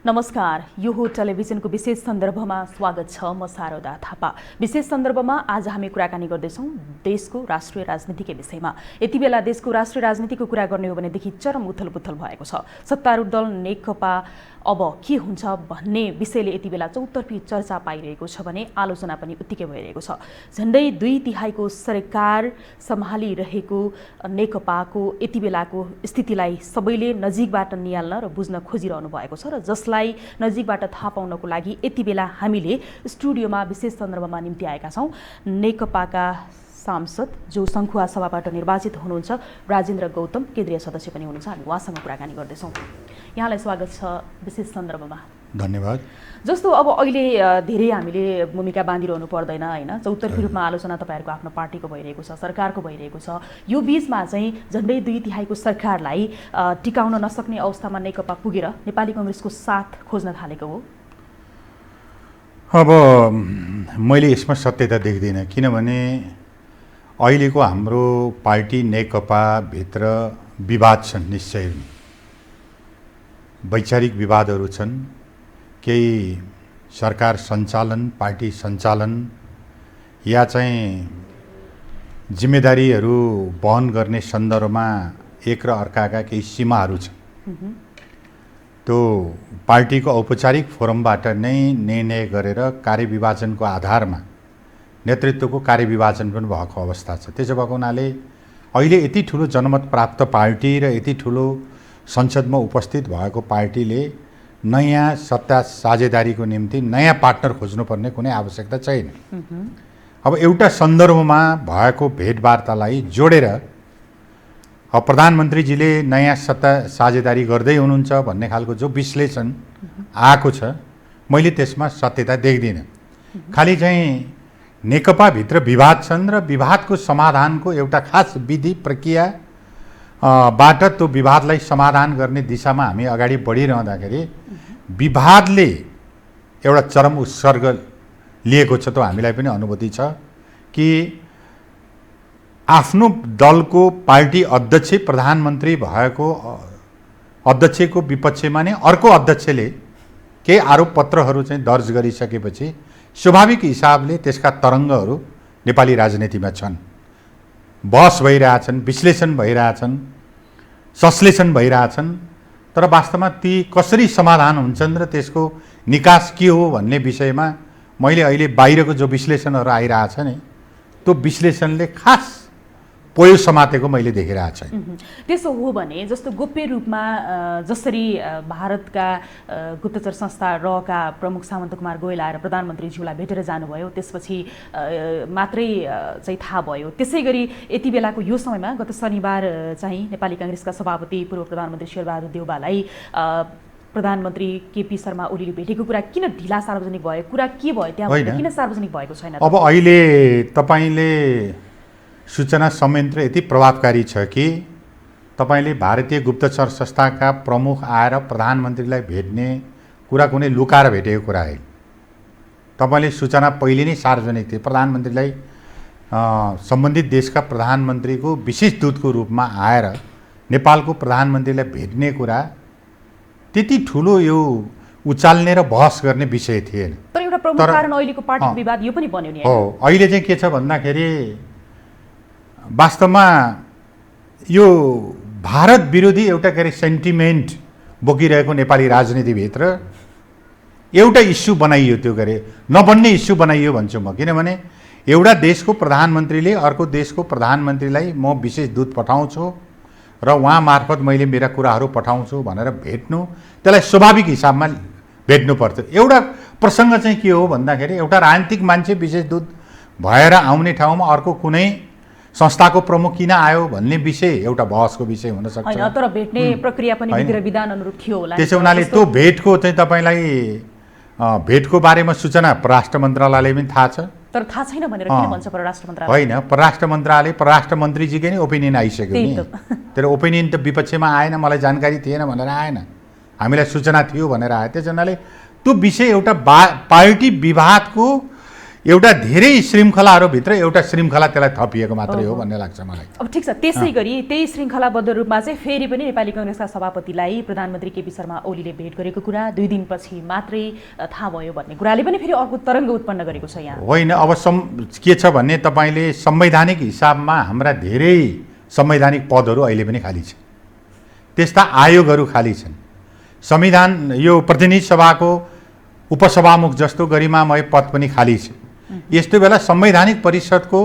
नमस्कार, यो हो टेलिभिजनको विशेष सन्दर्भमा स्वागत छ। म शारदा थापा। विशेष सन्दर्भमा आज हामी कुराकानी गर्दैछौँ देशको राष्ट्रिय राजनीतिकै विषयमा। यति बेला देशको राष्ट्रिय राजनीतिको कुरा गर्ने हो भनेदेखि चरम उथलपुथल भएको छ। सत्तारूढ दल नेकपा अब के हुन्छ भन्ने विषयले यति बेला चौतर्फी चर्चा पाइरहेको छ भने आलोचना पनि उत्तिकै भइरहेको छ। झन्डै 2/3 सरकार सम्हालिरहेको नेकपाको यति बेलाको स्थितिलाई सबैले नजिकबाट निहाल्न र बुझ्न खोजिरहनु भएको छ र जसलाई नजिकबाट थाहा पाउनको लागि यति बेला हामीले स्टुडियोमा विशेष सन्दर्भमा निम्ति आएका छौँ। नेकपाका सांसद जो सङ्खुवा सभाबाट निर्वाचित हुनुहुन्छ राजेन्द्र गौतम केन्द्रीय सदस्य पनि हुनुहुन्छ। हामी उहाँसँग कुराकानी गर्दैछौँ। यहाँलाई स्वागत छ विशेष सन्दर्भमा। धन्यवाद। जस्तो अब अहिले धेरै हामीले भूमिका बाँधिरहनु पर्दैन होइन, चौतर्फी रूपमा आलोचना तपाईँहरूको आफ्नो पार्टीको भइरहेको छ, सरकारको भइरहेको छ। यो बीचमा चाहिँ झन्डै 2/3 सरकारलाई टिकाउन नसक्ने अवस्थामा नेकपा पुगेर नेपाली कांग्रेसको साथ खोज्न थालेको हो। अब मैले यसमा सत्यता देख्दिनँ, किनभने अहिलेको हाम्रो पार्टी नेकपाभित्र विवाद छन्। निश्चय वैचारिक विवादहरू छन्। केही सरकार सञ्चालन, पार्टी सञ्चालन या चाहिँ जिम्मेदारीहरू वहन गर्ने सन्दर्भमा एक र अर्काका केही सीमाहरू छन्। त्यो पार्टीको औपचारिक फोरमबाट नै निर्णय गरेर कार्यविभाजनको आधारमा नेतृत्वको कार्यविभाजन पनि भएको अवस्था छ। त्यसो भएको हुनाले अहिले यति ठुलो जनमत प्राप्त पार्टी र यति ठुलो संसदमा उपस्थित भएको पार्टीले नयाँ सत्ता साझेदारीको निम्ति नयाँ पार्टनर खोज्नुपर्ने कुनै आवश्यकता छैन। अब एउटा सन्दर्भमा भएको भेटवार्तालाई जोडेर अब प्रधानमन्त्रीजीले नयाँ सत्ता साझेदारी गर्दै हुनुहुन्छ भन्ने खालको जो विश्लेषण आएको छ, मैले त्यसमा सत्यता देख्दिनँ। खालि चाहिँ नेकपाभित्र विवाद छन् र विवादको समाधानको एउटा खास विधि प्रक्रिया बाट त्यो विवादलाई समाधान गर्ने दिशामा हामी अगाडि बढिरहँदाखेरि विवादले एउटा चरम उत्सर्ग लिएको छ। त्यो हामीलाई पनि अनुभूति छ कि आफ्नो दलको पार्टी अध्यक्ष प्रधानमन्त्री भएको अध्यक्षको विपक्षमा नै अर्को अध्यक्षले केही आरोप पत्रहरू चाहिँ दर्ज गरिसकेपछि स्वाभाविक हिसाबले त्यसका तरङ्गहरू नेपाली राजनीतिमा छन्। बहस भइरहेछन्, विश्लेषण भइरहेछन्, संश्लेषण भइरहेछन्। तर वास्तवमा ती कसरी समाधान हुन्छन् र त्यसको निकास के हो भन्ने विषयमा मैले अहिले बाहिरको जो विश्लेषणहरू आइरहेछ नि, त्यो विश्लेषणले खास पोयो समातेको मैले देखिरहेको छु। त्यसो हो भने जस्तो गोप्य रूपमा जसरी भारतका गुप्तचर संस्था रका प्रमुख सामन्त कुमार गोयल आएर प्रधानमन्त्रीज्यूलाई भेटेर जानुभयो, त्यसपछि मात्रै चाहिँ थाहा भयो। त्यसै गरी यति बेलाको यो समयमा गत शनिबार चाहिँ नेपाली कांग्रेसका सभापति पूर्व प्रधानमन्त्री शेरबहादुर देउवालाई प्रधानमन्त्री केपी शर्मा ओलीले भेटेको कुरा किन ढिला सार्वजनिक भयो? कुरा के भयो त्यहाँ? किन सार्वजनिक भएको छैन? अब अहिले तपाईँले सूचना संयन्त्र यति प्रभावकारी छ कि तपाईँले भारतीय गुप्तचर संस्थाका प्रमुख आएर प्रधानमन्त्रीलाई भेट्ने कुरा कुनै लुकाएर भेटेको कुरा है। तपाईँले सूचना पहिले नै सार्वजनिक थिए। प्रधानमन्त्रीलाई सम्बन्धित देशका प्रधानमन्त्रीको विशेष दूतको रूपमा आएर नेपालको प्रधानमन्त्रीलाई भेट्ने कुरा त्यति ठुलो यो उचाल्ने र बहस गर्ने विषय थिएन। तर एउटा प्रमुख कारण अहिलेको पार्टीको विवाद यो पनि बन्यो नि। हो, अहिले चाहिँ के छ भन्दाखेरि वास्तवमा यो भारत विरोधी एउटा के अरे सेन्टिमेन्ट बोकिरहेको नेपाली राजनीतिभित्र एउटा इस्यु बनाइयो। त्यो के अरे नबन्ने इस्यु बनाइयो भन्छु म। किनभने एउटा देशको प्रधानमन्त्रीले अर्को देशको प्रधानमन्त्रीलाई म विशेष दूत पठाउँछु र उहाँ मार्फत मैले मेरा कुराहरू पठाउँछु भनेर भेट्नु, त्यसलाई स्वाभाविक हिसाबमा भेट्नु पर्थ्यो। एउटा प्रसङ्ग चाहिँ के हो भन्दाखेरि एउटा राजनीतिक मान्छे विशेष दूत भएर आउने ठाउँमा अर्को कुनै संस्थाको प्रमुख किन आयो भन्ने विषय एउटा बहसको विषय हुन सक्छ। हैन, तर भेट्ने प्रक्रिया पनि विधि र विधान अनुरूप थियो होला। त्यसो हुनाले त्यो भेटको चाहिँ तपाईलाई भेटको बारेमा सूचना परराष्ट्र मन्त्रालयले पनि थाहा छ। तर थाहा छैन भनेर किन भन्छ परराष्ट्र मन्त्रालय? होइन, परराष्ट्र मन्त्रालय प्रराष्ट्र मन्त्रीजीकै नै ओपिनियन आइसक्यो नि। तर ओपिनियन त विपक्षमा आएन, मलाई जानकारी थिएन भनेर आएन, हामीलाई सूचना थियो भनेर आयो। त्यसो हुनाले त्यो विषय एउटा पार्टी विवादको एउटा धेरै श्रृङ्खलाहरूभित्र एउटा श्रृङ्खला त्यसलाई थपिएको मात्रै हो भन्ने लाग्छ मलाई। अब ठिक छ, त्यसै गरी त्यही श्रृङ्खलाबद्ध रूपमा चाहिँ फेरि पनि नेपाली काङ्ग्रेसका सभापतिलाई प्रधानमन्त्री केपी शर्मा ओलीले भेट गरेको कुरा 2 दिनपछि मात्रै थाहा भयो भन्ने कुराले पनि फेरि अर्को तरङ्ग उत्पन्न गरेको छ यहाँ। होइन, अब के छ भन्ने तपाईँले संवैधानिक हिसाबमा हाम्रा धेरै संवैधानिक पदहरू अहिले पनि खाली छन्, त्यस्ता आयोगहरू खाली छन्। संविधान यो प्रतिनिधि सभाको उपसभामुख जस्तो गरिमामय पद पनि खाली छ। यस्तो बेला संवैधानिक परिषदको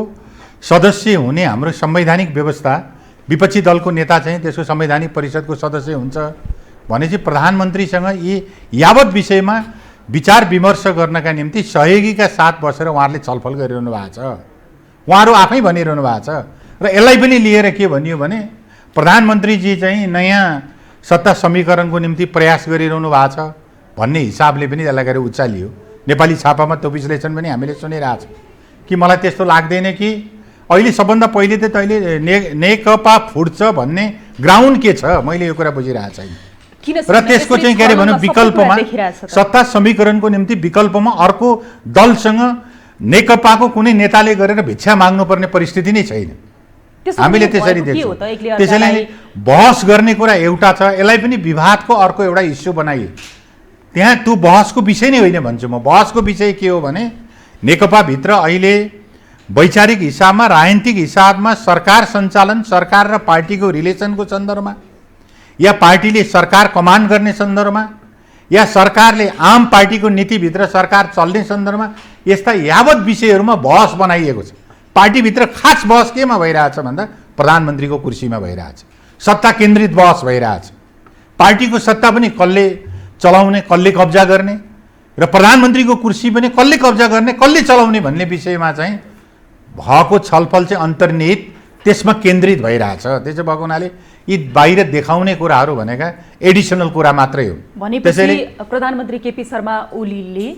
सदस्य हुने हाम्रो संवैधानिक व्यवस्था, विपक्षी दलको नेता चाहिँ त्यसको संवैधानिक परिषदको सदस्य हुन्छ भनेपछि प्रधानमन्त्रीसँग यी यावत विषयमा विचार विमर्श गर्नका निम्ति सहयोगीका साथ बसेर उहाँहरूले छलफल गरिरहनु भएको छ। उहाँहरू आफै भनिरहनु भएको छ र यसलाई पनि लिएर के भनियो भने प्रधानमन्त्रीजी चाहिँ नयाँ सत्ता समीकरणको निम्ति प्रयास गरिरहनु भएको छ भन्ने हिसाबले पनि यसलाई गएर उचालियो। नेपाली छापामा त्यो विश्लेषण पनि हामीले सुनिरहेको छौँ कि मलाई त्यस्तो लाग्दैन कि अहिले सबभन्दा पहिले त तैँले नेकपा फुट्छ भन्ने ग्राउन्ड के छ, मैले यो कुरा बुझिरहेको छैन। र त्यसको चाहिँ के अरे भनौँ विकल्पमा सत्ता समीकरणको निम्ति विकल्पमा अर्को दलसँग नेकपाको कुनै नेताले गरेर भिक्षा माग्नुपर्ने परिस्थिति नै छैन। हामीले त्यसरी देख्छौँ। त्यसैले बहस गर्ने कुरा एउटा छ, यसलाई पनि विवादको अर्को एउटा इस्यु बनाइयो। त्यहाँ त्यो बहसको विषय नै होइन भन्छु म। बहसको विषय के हो भने नेकपाभित्र अहिले वैचारिक हिसाबमा, राजनीतिक हिसाबमा सरकार सञ्चालन, सरकार र पार्टीको रिलेसनको सन्दर्भमा, या पार्टीले सरकार कमान्ड गर्ने सन्दर्भमा, या सरकारले आम पार्टीको नीतिभित्र सरकार चल्ने सन्दर्भमा यस्ता यावत विषयहरूमा बहस बनाइएको छ। पार्टीभित्र खास बहस केमा भइरहेछ भन्दा प्रधानमन्त्रीको कुर्सीमा भइरहेछ, सत्ता केन्द्रित बहस भइरहेछ। पार्टीको सत्ता पनि कसले चलाउने, कसले कब्जा गर्ने र प्रधानमन्त्रीको कुर्सी पनि कसले कब्जा गर्ने, कसले चलाउने भन्ने विषयमा चाहिँ भएको छलफल चाहिँ अन्तर्निहित त्यसमा केन्द्रित भइरहेछ। त्यसो भएको हुनाले यी बाहिर देखाउने कुराहरू भनेका एडिसनल कुरा मात्रै हो। त्यसैले प्रधानमन्त्री केपी शर्मा ओलीले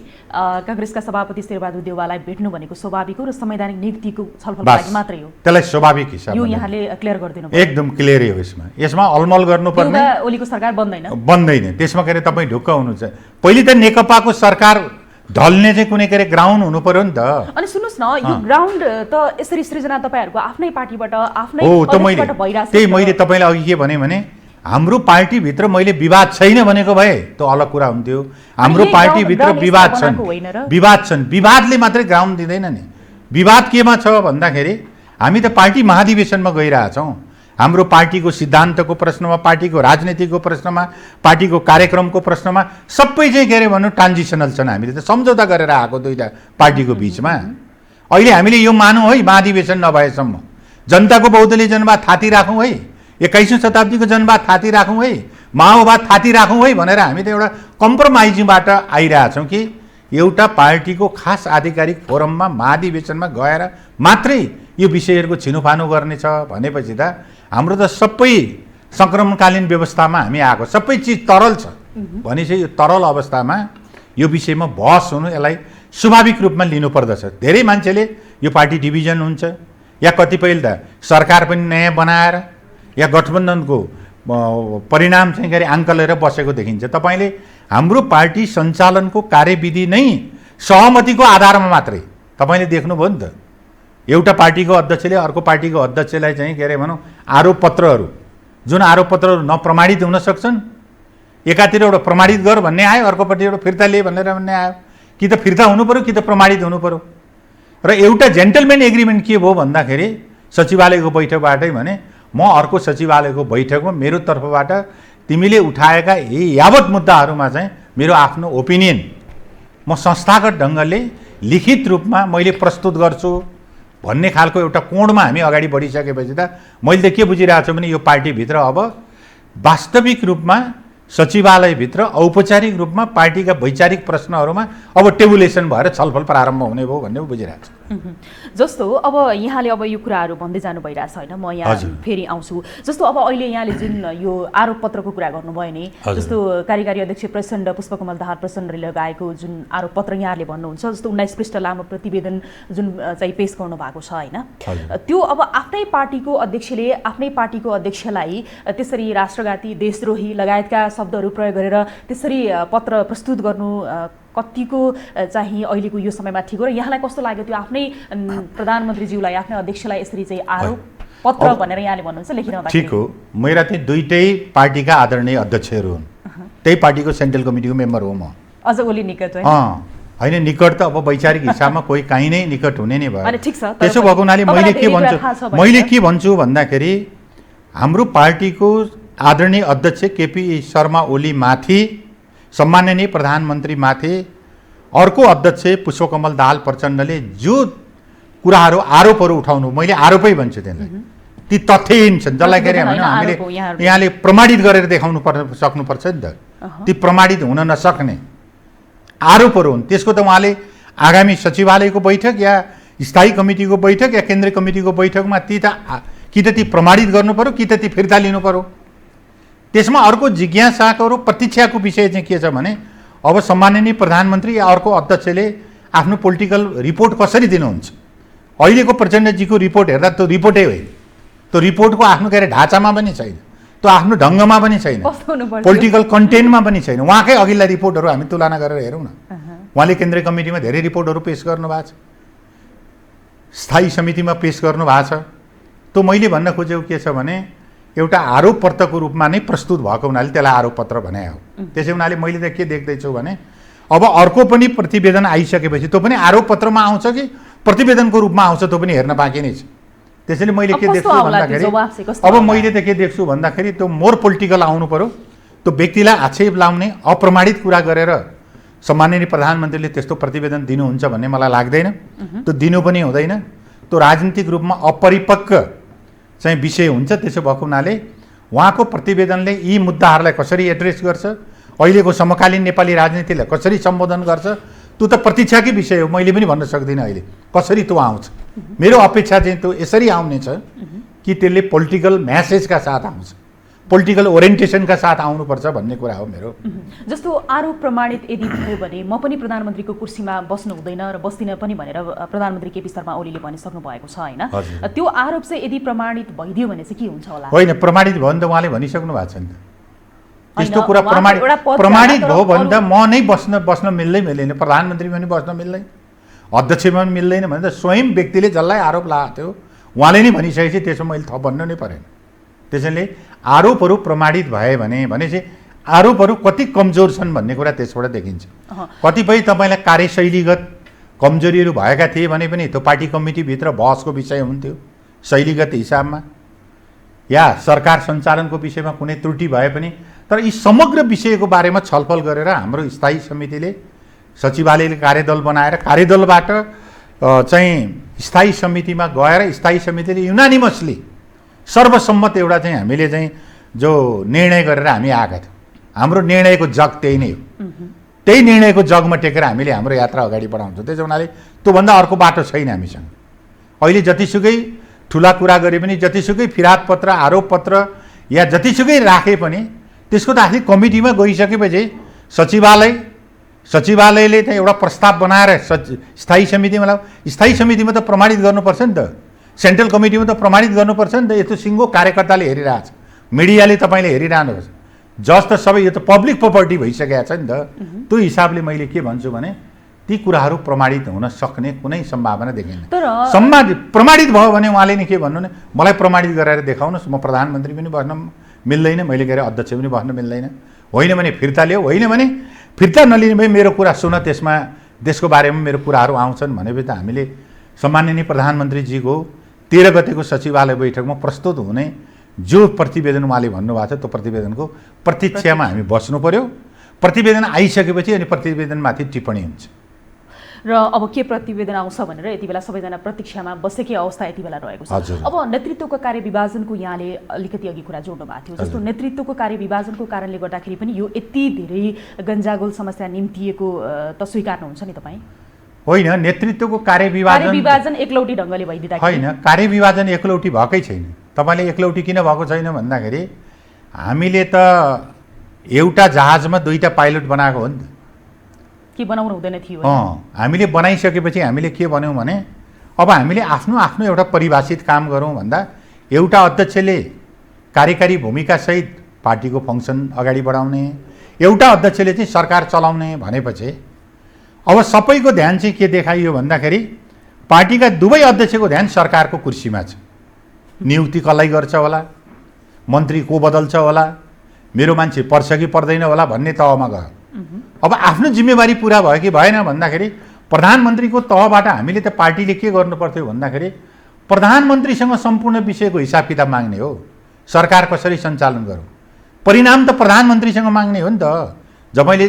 काङ्ग्रेसका सभापति शेरबहादुर देउवालाई भेट्नु भनेको स्वाभाविक हो र संवैधानिक नियुक्तिको छलफलको लागि मात्रै हो। त्यसलाई स्वाभाविक हिसाब यो यहाँले क्लियर गरिदिनु भयो। एकदम क्लियरै हो। यसमा अलमल गर्नुपर्ने, ओलीको सरकार बन्दैन। त्यसमा के अरे तपाईँ ढुक्क हुनुहुन्छ। पहिले त नेकपाको सरकार ढल्ने चाहिँ कुनै के अरे ग्राउन्ड हुनु पर्यो नि त। अनि सुन्नुहोस् न, यो ग्राउन्ड त यसरी सृजना तपाईँहरूको आफ्नै पार्टीबाट, आफ्नै अध्यक्षबाट भइरहेछ। त्यही मैले तपाईँलाई अघि के भने हाम्रो पार्टीभित्र मैले विवाद छैन भनेको भए त्यो अलग कुरा हुन्थ्यो। हाम्रो पार्टीभित्र विवाद छन्। विवादले मात्रै ग्राउन्ड दिँदैन नि। विवाद केमा छ भन्दाखेरि हामी त पार्टी महाधिवेशनमा गइरहेछौँ। हाम्रो पार्टीको सिद्धान्तको प्रश्नमा, पार्टीको राजनीतिको प्रश्नमा, पार्टीको कार्यक्रमको प्रश्नमा सबै चाहिँ के अरे भनौँ ट्रान्जिसनल छन्। हामीले त सम्झौता गरेर आएको दुईवटा पार्टीको बिचमा। अहिले हामीले यो मानौँ है, महाधिवेशन नभएसम्म जनताको बहुदलीय जनवाद थाती राखौँ है, 21औं शताब्दीको जनवाद थाती राखौँ है, माओवाद थाती राखौँ है भनेर हामी त एउटा कम्प्रोमाइजिङबाट आइरहेछौँ कि एउटा पार्टीको खास आधिकारिक फोरममा महाधिवेशनमा गएर मात्रै यो विषयहरूको छिनोफानो गर्ने छ भनेपछि त हाम्रो त सबै सङ्क्रमणकालीन व्यवस्थामा हामी आएको, सबै चिज तरल छ भनेपछि यो तरल अवस्थामा यो विषयमा बहस हुनु यसलाई स्वाभाविक रूपमा लिनुपर्दछ। धेरै मान्छेले यो पार्टी डिभिजन हुन्छ या कतिपयले त सरकार पनि नयाँ बनाएर या गठबन्धनको परिणाम चाहिँ गरी आङ्क लिएर बसेको देखिन्छ। तपाईँले हाम्रो पार्टी सञ्चालनको कार्यविधि नै सहमतिको आधारमा मात्रै तपाईँले देख्नुभयो नि त। एउटा पार्टीको अध्यक्षले अर्को पार्टीको अध्यक्षलाई चाहिँ के अरे भनौँ आरोपपत्रहरू, जुन आरोपपत्रहरू नप्रमाणित हुन सक्छन्, एकातिर एउटा प्रमाणित गर भन्ने आयो, अर्कोपट्टि एउटा फिर्ता लिए भनेर भन्ने आयो। कि त फिर्ता हुनु पऱ्यो कि त प्रमाणित हुनु पऱ्यो। र एउटा जेन्टलमेन एग्रिमेन्ट के भयो भन्दाखेरि सचिवालयको बैठकबाटै भने म अर्को सचिवालयको बैठकमा मेरो तर्फबाट तिमीले उठाएका यी यावत मुद्दाहरूमा चाहिँ मेरो आफ्नो ओपिनियन म संस्थागत ढङ्गले लिखित रूपमा मैले प्रस्तुत गर्छु भन्ने खालको एउटा कोणमा हामी अगाडि बढिसकेपछि त मैले त के बुझिरहेको छु भने यो पार्टीभित्र अब वास्तविक रूपमा सचिवालयभित्र औपचारिक रूपमा पार्टीका वैचारिक प्रश्नहरूमा अब टेबुलेसन भएर छलफल प्रारम्भ हुने भयो भन्ने बुझिरहेको छु। जस्तो अब यहाँले अब यो कुराहरू भन्दै जानु भइरहेछ होइन, म यहाँ फेरि आउँछु। जस्तो अब अहिले यहाँले जुन यो आरोपपत्रको कुरा गर्नुभयो नि, जस्तो कार्यकारी अध्यक्ष प्रचण्ड, पुष्पकमल दाहाल प्रचण्डले लगाएको जुन आरोपपत्र यहाँले भन्नुहुन्छ, जस्तो 19 पृष्ठ लामो प्रतिवेदन जुन चाहिँ पेश गर्नु भएको छ होइन, त्यो अब आफ्नै पार्टीको अध्यक्षले आफ्नै पार्टीको अध्यक्षलाई त्यसरी राष्ट्रघाती, देशद्रोही लगायतका शब्दहरू प्रयोग गरेर त्यसरी पत्र प्रस्तुत गर्नु कतिको चाहिँ अहिलेको यो समयमा ठिक हो र यहाँलाई कस्तो लाग्यो त्यो आफ्नै प्रधानमन्त्रीज्यूलाई आफ्नै अध्यक्षलाई यसरी चाहिँ आरोप पत्र भनेर यहाँले भन्नुहुन्छ लेखिरहँदा? ठिक हो, मेरा चाहिँ दुईटै पार्टीका आदरणीय अध्यक्षहरू हुन्, त्यही पार्टीको सेन्ट्रल कमिटीको मेम्बर हो म। अझ ओली निकट होइन, निकट त अब वैचारिक हिसाबमा कोही काहीँ नै निकट हुने नै भयो। ठिक छ, त्यसो भएको हुनाले मैले के भन्छु भन्दाखेरि हाम्रो पार्टीको आदरणीय अध्यक्ष केपी शर्मा ओली माथि, सम्माननीय प्रधानमन्त्री माथि अर्को अध्यक्ष पुष्पकमल दाहाल प्रचण्डले जो कुराहरू आरोपहरू उठाउनु, मैले आरोपै भन्छु त्यसलाई, ती तथ्यहीन छन् जसलाई के अरे हामीले यहाँले प्रमाणित गरेर देखाउनु सक्नुपर्छ नि त। ती प्रमाणित हुन नसक्ने आरोपहरू हुन्। त्यसको त उहाँले आगामी सचिवालयको बैठक या स्थायी कमिटीको बैठक या केन्द्रीय कमिटीको बैठकमा कि त ती प्रमाणित गर्नु पर्यो कि त ती फिर्ता लिनु पर्यो। त्यसमा अर्को जिज्ञासाको प्रतीक्षाको विषय चाहिँ के छ भने अब सम्माननीय प्रधानमन्त्री या अर्को अध्यक्षले आफ्नो पोलिटिकल रिपोर्ट कसरी दिनुहुन्छ? अहिलेको प्रचण्डजीको रिपोर्ट हेर्दा त्यो रिपोर्टै होइन, त्यो रिपोर्टको आफ्नो के अरे ढाँचामा पनि छैन, त्यो आफ्नो ढङ्गमा पनि छैन, पोलिटिकल कन्टेन्टमा पनि छैन। उहाँकै अघिल्ला रिपोर्टहरू हामी तुलना गरेर हेरौँ न। उहाँले केन्द्रीय कमिटीमा धेरै रिपोर्टहरू पेश गर्नुभएको छ, स्थायी समितिमा पेश गर्नुभएको छ। त्यो मैले भन्न खोजेको के छ भने एउटा आरोप पत्रको रूपमा नै प्रस्तुत भएको हुनाले त्यसलाई आरोप पत्र भने हो। त्यसै हुनाले मैले त के देख्दैछु भने अब अर्को पनि प्रतिवेदन आइसकेपछि त्यो पनि आरोप पत्रमा आउँछ कि प्रतिवेदनको रूपमा आउँछ त्यो पनि हेर्न बाँकी नै छ। त्यसैले मैले के देख्छु भन्दाखेरि अब मैले त के देख्छु भन्दाखेरि त्यो मोर पोलिटिकल आउनु पर्यो। त्यो व्यक्तिलाई आक्षेप लाउने अप्रमाणित कुरा गरेर सम्माननीय प्रधानमन्त्रीले त्यस्तो प्रतिवेदन दिनुहुन्छ भन्ने मलाई लाग्दैन। त्यो दिनु पनि हुँदैन, त्यो राजनीतिक रूपमा अपरिपक्व चाहिँ विषय हुन्छ। त्यसो भएको हुनाले उहाँको प्रतिवेदनले यी मुद्दाहरूलाई कसरी एड्रेस गर्छ, अहिलेको समकालीन नेपाली राजनीतिलाई कसरी सम्बोधन गर्छ, त्यो त प्रतीक्षाकै विषय हो। मैले पनि भन्न सक्दिनँ अहिले कसरी त्यो आउँछ। मेरो अपेक्षा चाहिँ त्यो यसरी आउनेछ कि त्यसले पोलिटिकल म्यासेजका साथ आउँछ, पोलिटिकल ओरिएन्टेसनका साथ आउनुपर्छ भन्ने कुरा हो मेरो। जस्तो आरोप प्रमाणित यदि भयो भने म पनि प्रधानमन्त्रीको कुर्सीमा बस्नु हुँदैन र बस्दिनँ पनि भनेर प्रधानमन्त्री केपी शर्मा ओलीले भनिसक्नु भएको छ होइन? त्यो आरोप चाहिँ यदि प्रमाणित भइदियो भने चाहिँ के हुन्छ होला? होइन, प्रमाणित भयो भने त उहाँले भनिसक्नु भएको छ नि त। त्यस्तो कुरा प्रमाणित भयो भने त म नै बस्न मिल्दैन, प्रधानमन्त्री पनि बस्न मिल्दैन, अध्यक्षमा पनि मिल्दैन भने त स्वयं व्यक्तिले जसलाई आरोप लगाएको थियो उहाँले नै भनिसकेपछि त्यसो मैले थप भन्नु नै परेन। त्यसैले आरोपहरू प्रमाणित भए भने चाहिँ आरोपहरू कति कमजोर छन् भन्ने कुरा त्यसबाट देखिन्छ। कतिपय तपाईँलाई कार्यशैलीगत कमजोरीहरू भएका थिए भने पनि त्यो पार्टी कमिटीभित्र बहसको विषय हुन्थ्यो शैलीगत हिसाबमा, या सरकार सञ्चालनको विषयमा कुनै त्रुटि भए पनि। तर यी समग्र विषयको बारेमा छलफल गरेर हाम्रो स्थायी समितिले, सचिवालयले कार्यदल बनाएर कार्यदलबाट चाहिँ स्थायी समितिमा गएर स्थायी समितिले युनानिमसली सर्वसम्मत एउटा चाहिँ हामीले चाहिँ जो निर्णय गरेर हामी आएका थियौँ। हाम्रो निर्णयको जग त्यही नै हो, त्यही निर्णयको जगमा टेकेर हामीले हाम्रो यात्रा अगाडि बढाउँछौँ। त्यसो हुनाले त्योभन्दा अर्को बाटो छैन हामीसँग। अहिले जतिसुकै ठुला कुरा गरे पनि, जतिसुकै फिराद पत्र, आरोप पत्र या जतिसुकै राखे पनि त्यसको त आखिर कमिटीमा गइसकेपछि सचिवालयले त एउटा प्रस्ताव बनाएर स्थायी समितिमा स्थायी समितिमा त प्रमाणित गर्नुपर्छ नि त, सेन्ट्रल कमिटीमा त प्रमाणित गर्नुपर्छ नि त। यस्तो सिङ्गो कार्यकर्ताले हेरिरहेछ, मिडियाले तपाईँले हेरिरहनुहोस्, जस त सबै यो त पब्लिक प्रोपर्टी भइसकेको छ नि त। त्यो हिसाबले मैले के भन्छु भने ती कुराहरू प्रमाणित हुन सक्ने कुनै सम्भावना देखिन्न। प्रमाणित भयो भने उहाँले नि के भन्नु नि, मलाई प्रमाणित गराएर देखाउनुहोस्, म प्रधानमन्त्री पनि बस्न मिल्दैन, मैले के अरे अध्यक्ष पनि बस्न मिल्दैन, होइन भने फिर्ता लियो, होइन भने फिर्ता नलिने भए मेरो कुरा सुन, त्यसमा देशको बारेमा मेरो कुराहरू आउँछन् भनेपछि त हामीले सम्माननीय प्रधानमन्त्रीजीको 13 गतेको सचिवालय बैठकमा प्रस्तुत हुने जो प्रतिवेदन उहाँले भन्नुभएको छ त्यो प्रतिवेदनको प्रतीक्षामा हामी बस्नु पर्यो। प्रतिवेदन आइसकेपछि अनि प्रतिवेदनमाथि टिप्पणी हुन्छ र अब के प्रतिवेदन आउँछ भनेर यति बेला सबैजना प्रतीक्षामा बसेकै अवस्था यति बेला रहेको छ। अब नेतृत्वको कार्यविभाजनको यहाँले अलिकति अघि कुरा जोड्नु भएको थियो, जस्तो नेतृत्वको कार्यविभाजनको कारणले गर्दाखेरि पनि यो यति धेरै गन्जागोल समस्या निम्तिएको त स्वीकार्नुहुन्छ नि तपाईँ? होइन, नेतृत्वको कार्यविभाजन एकलौटी ढङ्गले भइदिँदा होइन, कार्यविभाजन एकलौटी भएकै छैन। तपाईँले एकलौटी किन भएको छैन भन्दाखेरि हामीले त एउटा जहाजमा 2टा पाइलट बनाएको हो नि त, के बनाउनु हुँदैन थियो। हामीले बनाइसकेपछि हामीले के भन्यौँ भने अब हामीले आफ्नो आफ्नो एउटा परिभाषित काम गरौँ भन्दा एउटा अध्यक्षले कार्यकारी भूमिकासहित पार्टीको फङ्सन अगाडि बढाउने, एउटा अध्यक्षले चाहिँ सरकार चलाउने भनेपछि अब सबैको ध्यान चाहिँ के देखाइयो भन्दाखेरि पार्टीका दुवै अध्यक्षको ध्यान सरकारको कुर्सीमा छ। नियुक्ति कसलाई गर्छ होला, मन्त्री को बदल्छ होला, मेरो मान्छे पर्छ कि पर्दैन होला भन्ने तहमा गयो। अब आफ्नो जिम्मेवारी पुरा भयो कि भएन भन्दाखेरि प्रधानमन्त्रीको तहबाट हामीले त पार्टीले के गर्नुपर्थ्यो भन्दाखेरि प्रधानमन्त्रीसँग सम्पूर्ण विषयको हिसाब किताब माग्ने हो। सरकार कसरी सञ्चालन गरौँ, परिणाम त प्रधानमन्त्रीसँग माग्ने हो नि त। जब मैले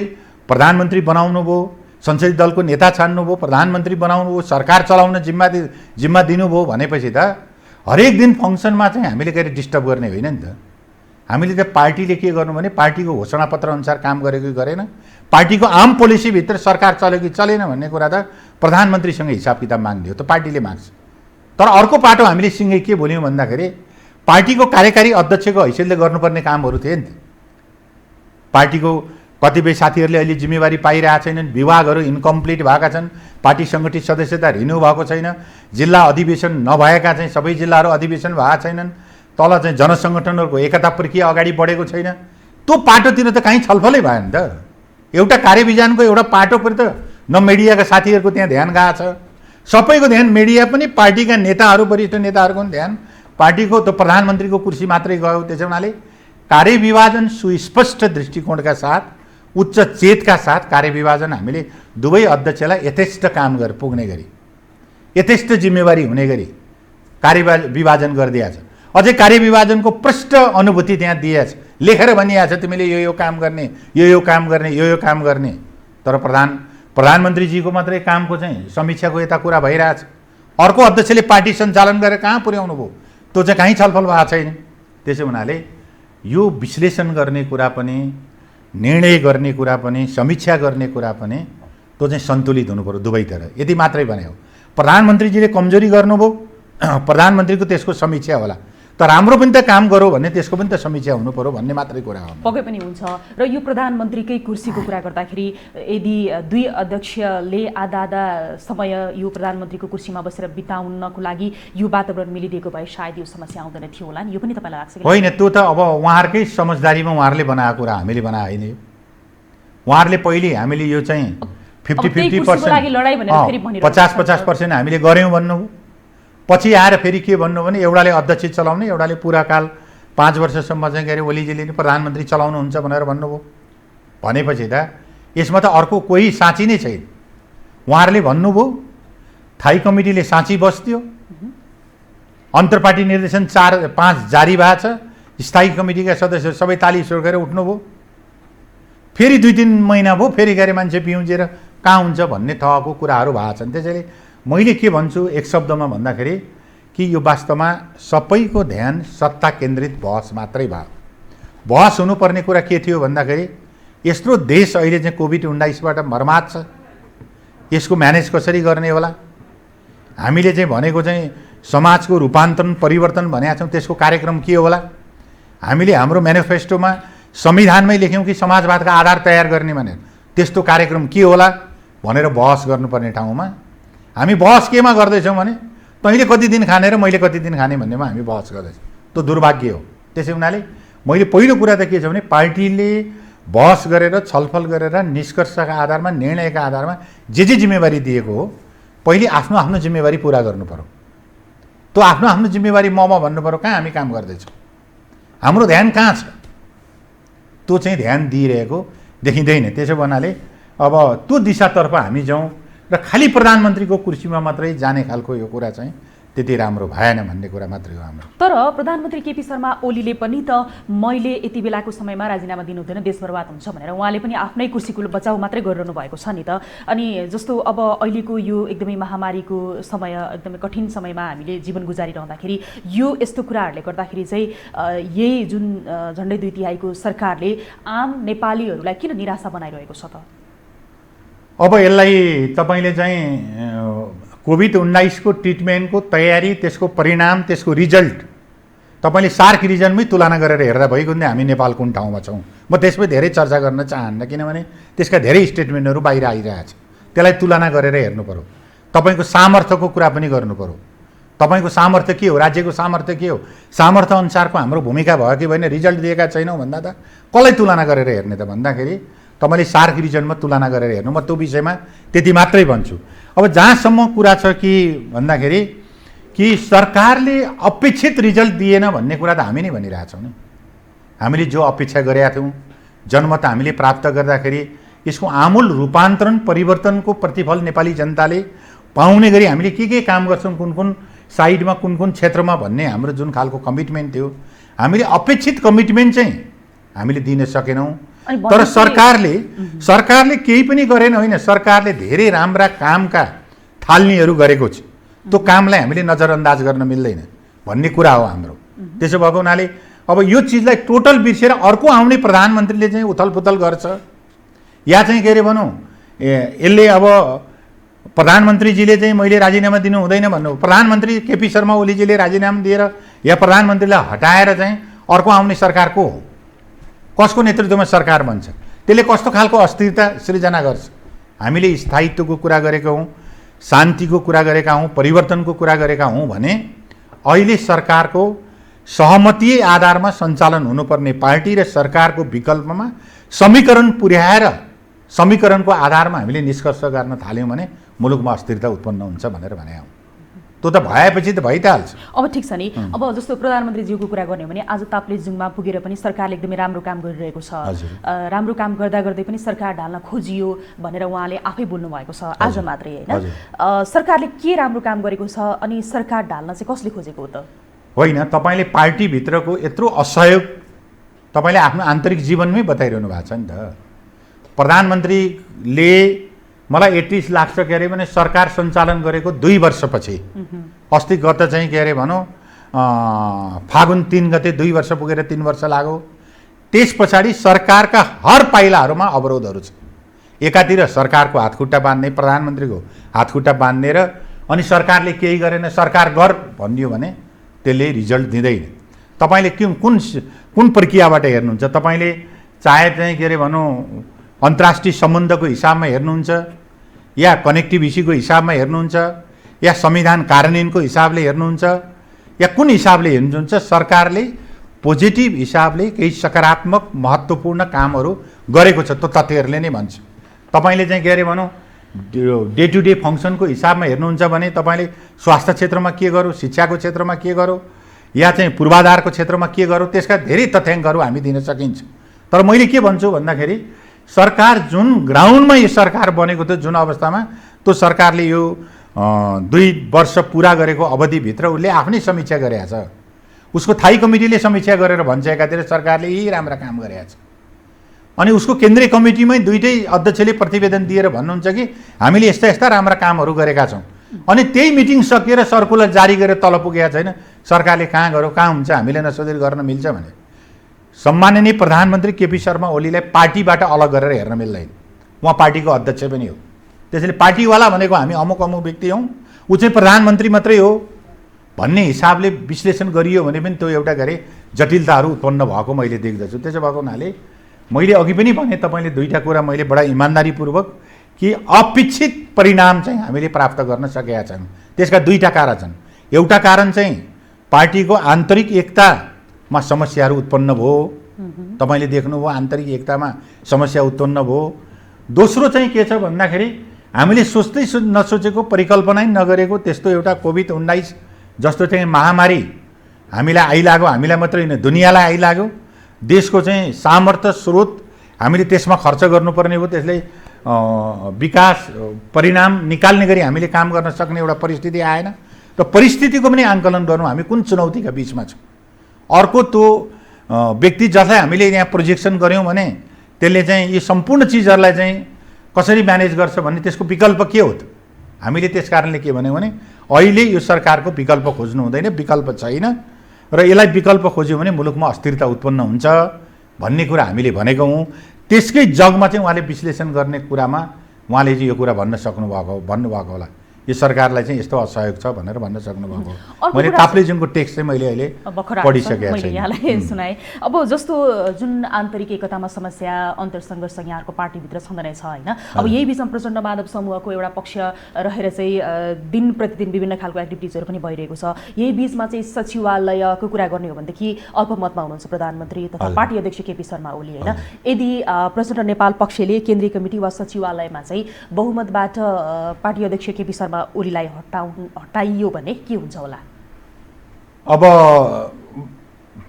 प्रधानमन्त्री बनाउनु भयो, संसदीय दलको नेता छान्नु भयो, प्रधानमन्त्री बनाउनु भयो, सरकार चलाउन जिम्मा दिनुभयो भनेपछि त हरेक दिन फङ्सनमा चाहिँ हामीले गएर डिस्टर्ब गर्ने होइन नि त। हामीले त पार्टीले के गर्नु भने पार्टीको घोषणापत्र अनुसार काम गरेको गरेन, पार्टीको आम पोलिसीभित्र सरकार चल्यो कि चलेन भन्ने कुरा त प्रधानमन्त्रीसँग हिसाब किताब माग्ने हो, त पार्टीले माग्छ। तर अर्को पाटो हामीले सँगै के बोल्यौँ भन्दाखेरि पार्टीको कार्यकारी अध्यक्षको हैसियतले गर्नुपर्ने कामहरू थिए नि त। पार्टीको कतिपय साथीहरूले अहिले जिम्मेवारी पाइरहेका छैनन्, विभागहरू इन्कम्प्लिट भएका छन्, पार्टी सङ्गठित सदस्यता रिन्यू भएको छैन, जिल्ला अधिवेशन नभएका चाहिँ सबै जिल्लाहरू अधिवेशन भएका छैनन्, तल चाहिँ जनसङ्गठनहरूको एकता प्रक्रिया अगाडि बढेको छैन। त्यो पाटोतिर त काहीँ छलफलै भएन त। एउटा कार्यविधानको एउटा पाटोपट्टि त न मिडियाका साथीहरूको त्यहाँ ध्यान गएको छ, सबैको ध्यान मिडिया पनि, पार्टीका नेताहरू, वरिष्ठ नेताहरूको पनि ध्यान पार्टीको त प्रधानमन्त्रीको कुर्सी मात्रै गयो। त्यसै हुनाले कार्यविभाजन सुस्पष्ट दृष्टिकोणका साथ, उच्च चेतका साथ कार्यविभाजन हामीले दुवै अध्यक्षलाई यथेष्ट काम पुग्ने गरी, यथेष्ट जिम्मेवारी हुने गरी कार्यविभाजन गरिदिएछ। अझै कार्यविभाजनको प्रष्ट अनुभूति त्यहाँ दिएछ, लेखेर भनिएको छ तिमीले यो काम गर्ने, यो काम गर्ने, यो काम गर्ने। तर प्रधानमन्त्रीजीको मात्रै कामको चाहिँ समीक्षाको यता कुरा भइरहेछ, अर्को अध्यक्षले पार्टी सञ्चालन गरेर कहाँ पुर्याउनु भयो, त्यो चाहिँ कहीँ छलफल भएको छैन। त्यसो हुनाले यो विश्लेषण गर्ने कुरा पनि, निर्णय गर्ने कुरा पनि, समीक्षा गर्ने कुरा पनि त्यो चाहिँ सन्तुलित हुनु पर्यो दुवैतिर। यति मात्रै भने हो। प्रधानमन्त्रीजीले कमजोरी गर्नुभयो, प्रधानमन्त्रीको त्यसको समीक्षा होला, तर हाम्रो पनि त काम गरौँ भन्ने त्यसको पनि त समीक्षा हुनु पर्यो भन्ने मात्रै कुरा हो। पक्कै पनि हुन्छ। र यो प्रधानमन्त्रीकै कुर्सीको कुरा गर्दाखेरि यदि दुई अध्यक्षले आधा समय यो प्रधानमन्त्रीको कुर्सीमा बसेर बिताउनको लागि यो वातावरण मिलिदिएको भए सायद यो समस्या आउँदैन थियो होला नि, यो पनि तपाईँलाई लाग्छ? होइन, त्यो त अब उहाँहरूकै समझदारीमा उहाँहरूले बनाएको कुरा, हामीले बनाएको होइन। उहाँहरूले पहिले हामीले यो चाहिँ 50-50% 50-50% हामीले गऱ्यौँ भन्नुभयो, पछि आएर फेरि के भन्नु भने एउटाले अध्यक्ष चलाउने, एउटाले पुरा काल 5 वर्षसम्म चाहिँ के अरे ओलीजीले नि प्रधानमन्त्री चलाउनुहुन्छ भनेर भन्नुभयो। भनेपछि त यसमा त अर्को कोही साँची नै छैन। उहाँहरूले भन्नुभयो, थाई कमिटीले साँची बस्थ्यो, अन्तर्पार्टी निर्देशन 4-5 जारी भएको छ, स्थायी कमिटीका सदस्य सबै ताली सोर्केर उठ्नुभयो, फेरि 2-3 महिना भयो, फेरि गएर मान्छे पिउजेर कहाँ हुन्छ भन्ने थहको कुराहरू भएको छन्। त्यसैले मैले के भन्छु एक शब्दमा भन्दाखेरि कि यो वास्तवमा सबैको ध्यान सत्ता केन्द्रित बहस मात्रै भयो। बहस हुनुपर्ने कुरा के थियो भन्दाखेरि यत्रो देश अहिले चाहिँ कोभिड-19बाट मर्मात छ, यसको म्यानेज कसरी गर्ने होला, हामीले चाहिँ भनेको चाहिँ समाजको रूपान्तरण परिवर्तन भनेका छौँ, त्यसको कार्यक्रम के होला, हामीले हाम्रो म्यानिफेस्टोमा संविधानमै लेख्यौँ कि समाजवादका आधार तयार गर्ने भनेर, त्यस्तो कार्यक्रम के होला भनेर बहस गर्नुपर्ने ठाउँमा हामी बहस केमा गर्दैछौँ भने तैँले कति दिन खाने र मैले कति दिन खाने भन्नेमा हामी बहस गर्दैछौँ। त्यो दुर्भाग्य हो। त्यसै हुनाले मैले पहिलो कुरा त के छ भने पार्टीले बहस गरेर, छलफल गरेर, निष्कर्षका आधारमा, निर्णयका आधारमा जे जिम्मेवारी दिएको हो पहिले आफ्नो आफ्नो जिम्मेवारी पुरा गर्नु पर्यो। त्यो आफ्नो आफ्नो जिम्मेवारी ममा भन्नु पर्यो, कहाँ हामी काम गर्दैछौँ, हाम्रो ध्यान कहाँ छ, त्यो चाहिँ ध्यान दिइरहेको देखिँदैन। त्यसो भन्नाले अब त्यो दिशातर्फ हामी जाउँ र खालि प्रधानमन्त्रीको कुर्सीमा मात्रै जाने खालको यो कुरा चाहिँ त्यति राम्रो भएन भन्ने कुरा मात्रै हो हाम्रो। तर प्रधानमन्त्री केपी शर्मा ओलीले पनि त मैले यति बेलाको समयमा राजीनामा दिनु हुँदैन, देश बर्बाद हुन्छ भनेर उहाँले पनि आफ्नै कुर्सीको बचाउ मात्रै गरिरहनु भएको छ नि त। अनि जस्तो अब अहिलेको यो एकदमै महामारीको समय, एकदमै कठिन समयमा हामीले जीवन गुजारिरहँदाखेरि यो यस्तो कुराहरूले गर्दाखेरि चाहिँ यही जुन झन्डै 2/3 सरकारले आम नेपालीहरूलाई किन निराशा बनाइरहेको छ त? अब यसलाई तपाईँले चाहिँ कोभिड-19 को ट्रिटमेन्टको तयारी, त्यसको परिणाम, त्यसको रिजल्ट तपाईँले सार्क रिजनमै तुलना गरेर हेर्दा भइगयो नि हामी नेपाल कुन ठाउँमा छौँ। म त्यसमै धेरै चर्चा गर्न चाहन्न, किनभने त्यसका धेरै स्टेटमेन्टहरू बाहिर आइरहेछ। त्यसलाई तुलना गरेर हेर्नु पर्यो। तपाईँको सामर्थ्यको कुरा पनि गर्नु पर्यो। तपाईँको सामर्थ्य के हो, राज्यको सामर्थ्य के हो, सामर्थ्य अनुसारको हाम्रो भूमिका भयो कि भएन, रिजल्ट दिएका छैनौँ भन्दा त कसलाई तुलना गरेर हेर्ने त भन्दाखेरि तपाईँले सार्क रिजनमा तुलना गरेर हेर्नु, म त्यो विषयमा त्यति मात्रै भन्छु। अब जहाँसम्म कुरा छ कि भन्दाखेरि कि सरकारले अपेक्षित रिजल्ट दिएन भन्ने कुरा त हामी नै भनिरहेछौँ नि। हामीले जो अपेक्षा गरेका थियौँ, जनमत हामीले प्राप्त गर्दाखेरि यसको आमूल रूपान्तरण परिवर्तनको प्रतिफल नेपाली जनताले पाउने गरी हामीले के काम गर्छौँ, कुन कुन साइडमा कुन कुन क्षेत्रमा भन्ने हाम्रो जुन खालको कमिटमेन्ट थियो, हामीले अपेक्षित कमिटमेन्ट चाहिँ हामीले दिन सकेनौँ। तर सरकारले केही पनि गरेन होइन, सरकारले धेरै राम्रा कामका थालनीहरू गरेको छ। त्यो कामलाई हामीले नजरअन्दाज गर्न मिल्दैन भन्ने कुरा हो हाम्रो। त्यसो भएको हुनाले अब यो चिजलाई टोटल बिर्सेर अर्को आउने प्रधानमन्त्रीले चाहिँ उथलपुथल गर्छ, या चाहिँ के अरे भनौँ यसले अब प्रधानमन्त्रीजीले चाहिँ मैले राजीनामा दिनु हुँदैन भन्नु, प्रधानमन्त्री केपी शर्मा ओलीजीले राजीनामा दिएर या प्रधानमन्त्रीलाई हटाएर चाहिँ अर्को आउने सरकार को हो, कसको नेतृत्वमा सरकार बन्छ, त्यसले कस्तो खालको अस्थिरता सृजना गर्छ। हामीले स्थायित्वको कुरा गरेका हौँ, शान्तिको कुरा गरेका हौँ, परिवर्तनको कुरा गरेका हौँ भने अहिले सरकारको सहमति आधारमा सञ्चालन हुनुपर्ने पार्टी र सरकारको विकल्पमा समीकरण पुर्याएर समीकरणको आधारमा हामीले निष्कर्ष गर्न थाल्यौँ भने मुलुकमा अस्थिरता उत्पन्न हुन्छ भनेर भने हौँ। त्यो त भएपछि त भइ त हाल्छ। अब ठिक छ नि, अब जस्तो प्रधानमन्त्रीज्यूको कुरा गर्ने हो भने आज ताप्लेजुङमा पुगेर पनि सरकारले एकदमै राम्रो काम गरिरहेको छ, राम्रो काम गर्दा गर्दै पनि सरकार ढाल्न खोजियो भनेर उहाँले आफै बोल्नु भएको छ आज मात्रै होइन। सरकारले के राम्रो काम गरेको छ अनि सरकार ढाल्न चाहिँ कसले खोजेको हो त? होइन, तपाईँले पार्टीभित्रको यत्रो असहयोग तपाईँले आफ्नो आन्तरिक जीवनमै बताइरहनु भएको छ नि त। प्रधानमन्त्रीले मलाई एटलिस्ट लाग्छ के अरे भने सरकार सञ्चालन गरेको 2 वर्षपछि, अस्ति गत चाहिँ के अरे भनौँ फागुन 3 गते 2 वर्ष पुगेर 3 वर्ष लाग्यो। त्यस पछाडि सरकारका हर पाइलाहरूमा अवरोधहरू छ। एकातिर सरकारको हातखुट्टा बाँध्ने, प्रधानमन्त्रीको हातखुट्टा बाँध्ने र अनि सरकारले केही गरेन, सरकार गर भनियो भने त्यसले रिजल्ट दिँदैन। तपाईँले कुन प्रक्रियाबाट हेर्नुहुन्छ? तपाईँले चाहे चाहिँ के अरे भनौँ अन्तर्राष्ट्रिय सम्बन्धको हिसाबमा हेर्नुहुन्छ, या कनेक्टिभिटीको हिसाबमा हेर्नुहुन्छ, या संविधान कार्यान्वयनको हिसाबले हेर्नुहुन्छ, या कुन हिसाबले हेर्नुहुन्छ? सरकारले पोजिटिभ हिसाबले केही सकारात्मक महत्त्वपूर्ण कामहरू गरेको छ, त्यो तथ्यहरूले नै भन्छ। तपाईँले चाहिँ के अरे भनौँ डे टु डे फङ्सनको हिसाबमा हेर्नुहुन्छ भने तपाईँले स्वास्थ्य क्षेत्रमा के गर्यो, शिक्षाको क्षेत्रमा के गर्यो, या चाहिँ पूर्वाधारको क्षेत्रमा के गर्यो, त्यसका धेरै तथ्याङ्कहरू हामी दिन सकिन्छ। तर मैले के भन्छु भन्दाखेरि सरकार जुन ग्राउन्डमा यो सरकार बनेको थियो, जुन अवस्थामा, त्यो सरकारले यो 2 वर्ष पुरा गरेको अवधिभित्र उसले आफ्नै समीक्षा गरेको छ। उसको थाई कमिटीले समीक्षा गरेर भन्छ एकातिर सरकारले यी राम्रा काम गरेको छ, अनि उसको केन्द्रीय कमिटीमै दुईटै अध्यक्षले प्रतिवेदन दिएर भन्नुहुन्छ कि हामीले यस्ता यस्ता राम्रा कामहरू गरेका छौँ। अनि त्यही मिटिङ सकिएर सर्कुलर जारी गरेर तल पुगेका छैन, सरकारले कहाँ गऱ्यो, कहाँ हुन्छ, हामीले नसोधेर गर्न मिल्छ भने सम्माननीय प्रधानमन्त्री केपी शर्मा ओलीलाई पार्टीबाट अलग गरेर हेर्न मिल्दैन। उहाँ पार्टीको अध्यक्ष पनि हो, त्यसैले पार्टीवाला भनेको हामी अमुक अमुक व्यक्ति हौँ, ऊ चाहिँ प्रधानमन्त्री मात्रै हो भन्ने हिसाबले विश्लेषण गरियो भने पनि त्यो एउटा गरे जटिलताहरू उत्पन्न भएको मैले देख्दछु। त्यसो भएको हुनाले मैले अघि पनि भने तपाईँले 2टा कुरा मैले बडा इमान्दारीपूर्वक कि अपेक्षित परिणाम चाहिँ हामीले प्राप्त गर्न सकेका छौँ। त्यसका 2टा कारण छन्। एउटा कारण चाहिँ पार्टीको आन्तरिक एकतामा समस्याहरू उत्पन्न भयो, तपाईँले देख्नुभयो आन्तरिक एकतामा समस्या उत्पन्न भयो। दोस्रो चाहिँ के छ भन्दाखेरि हामीले सोच्दै नसोचेको, परिकल्पना नगरेको त्यस्तो एउटा कोभिड-19 जस्तो चाहिँ महामारी हामीलाई आइलाग्यो, हामीलाई मात्रै होइन दुनियाँलाई आइलाग्यो। देशको चाहिँ सामर्थ्य स्रोत हामीले त्यसमा खर्च गर्नुपर्ने हो, त्यसले विकास परिणाम निकाल्ने गरी हामीले काम गर्न सक्ने एउटा परिस्थिति आएन। र परिस्थितिको पनि आङ्कलन गर्नु हामी कुन चुनौतीका बिचमा छौँ। अर्को त्यो व्यक्ति जसलाई हामीले यहाँ प्रोजेक्सन गऱ्यौँ भने त्यसले चाहिँ यी सम्पूर्ण चिजहरूलाई चाहिँ कसरी म्यानेज गर्छ भन्ने त्यसको विकल्प के हो त? हामीले त्यस कारणले के भन्यौँ भने अहिले यो सरकारको विकल्प खोज्नु हुँदैन, विकल्प छैन, र यसलाई विकल्प खोज्यो भने मुलुकमा अस्थिरता उत्पन्न हुन्छ भन्ने कुरा हामीले भनेको हौँ। त्यसकै जगमा चाहिँ उहाँले विश्लेषण गर्ने कुरामा उहाँले चाहिँ यो कुरा भन्नुभएको होला। यो सरकारलाई चाहिँ यस्तो असहयोग छ भनेर भन्न सक्नुभएको हो। अर्को मैले कुरा ताप्लेजुङको टेक्स्ट चाहिँ मैले अहिले भर्खर पढिसकेको मैले छैन। यहाँलाई सुनाएँ। अब जस्तो जुन आन्तरिक एकतामा समस्या अन्तरसङ्घर्ष यहाँहरूको पार्टीभित्र छँदै छ होइन, अब यही बिचमा प्रचण्ड माधव समूहको एउटा पक्ष रहेर चाहिँ दिन प्रतिदिन विभिन्न खालको एक्टिभिटिजहरू पनि भइरहेको छ। यही बिचमा चाहिँ सचिवालयको कुरा गर्ने हो भनेदेखि अल्पमतमा हुनुहुन्छ प्रधानमन्त्री तथा पार्टी अध्यक्ष केपी शर्मा ओली होइन। यदि प्रचण्ड नेपाल पक्षले केन्द्रीय कमिटी वा सचिवालयमा चाहिँ बहुमतबाट पार्टी अध्यक्ष केपी शर्मा ओलीलाई हटाइयो भने के हुन्छ होला? अब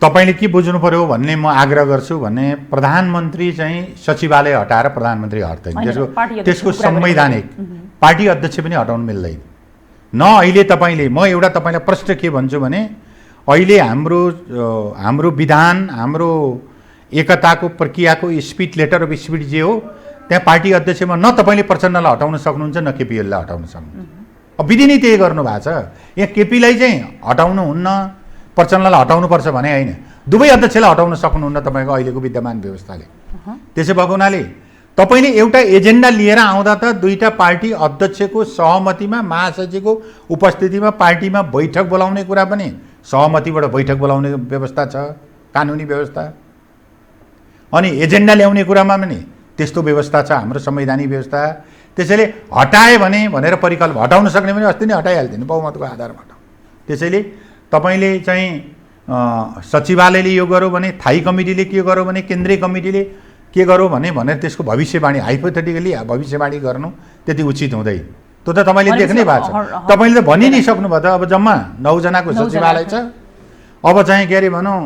तपाईँले के बुझ्नु पर्यो भन्ने म आग्रह गर्छु भने प्रधानमन्त्री चाहिँ सचिवालय हटाएर प्रधानमन्त्री हट्दैन। त्यसको संवैधानिक पार्टी अध्यक्ष पनि हटाउनु मिल्दैन। न अहिले तपाईँले, म एउटा तपाईँलाई प्रश्न के भन्छु भने अहिले हाम्रो विधान, हाम्रो एकताको प्रक्रियाको स्पिड, लेटर अफ स्पिड जे हो, त्यहाँ पार्टी अध्यक्षमा न तपाईँले प्रचण्डलाई हटाउन सक्नुहुन्छ न केपी ओलीलाई हटाउन सक्नुहुन्छ। अब विधि नै त्यही गर्नुभएको छ। यहाँ केपीलाई चाहिँ हटाउनुहुन्न, प्रचण्डलाई हटाउनुपर्छ भने होइन, दुवै अध्यक्षलाई हटाउन सक्नुहुन्न तपाईँको अहिलेको विद्यमान व्यवस्थाले। त्यसो भएको हुनाले तपाईँले एउटा एजेन्डा लिएर आउँदा त दुईटा पार्टी अध्यक्षको सहमतिमा, महासचिवको उपस्थितिमा पार्टीमा बैठक बोलाउने कुरा पनि सहमतिबाट बैठक बोलाउने व्यवस्था छ, कानुनी व्यवस्था। अनि एजेन्डा ल्याउने कुरामा पनि त्यस्तो व्यवस्था छ, हाम्रो संवैधानिक व्यवस्था। त्यसैले हटाए भने भनेर परिकल्पना हटाउन सक्ने भने अस्ति नै हटाइहाल्थ्यो नि बहुमतको आधारमा। त्यसैले तपाईँले चाहिँ सचिवालयले यो गर्यो भने, थाई कमिटीले के गर्यो भने, केन्द्रीय कमिटीले के गर्यो भनेर त्यसको भविष्यवाणी, हाइपोथेटिकली भविष्यवाणी गर्नु त्यति उचित हुँदैन। त्यो त तपाईँले देख्नै भएको छ। तपाईँले त भनि नै सक्नुभयो त। अब जम्मा 9 जनाको सचिवालय छ। अब चाहिँ के अरे भनौँ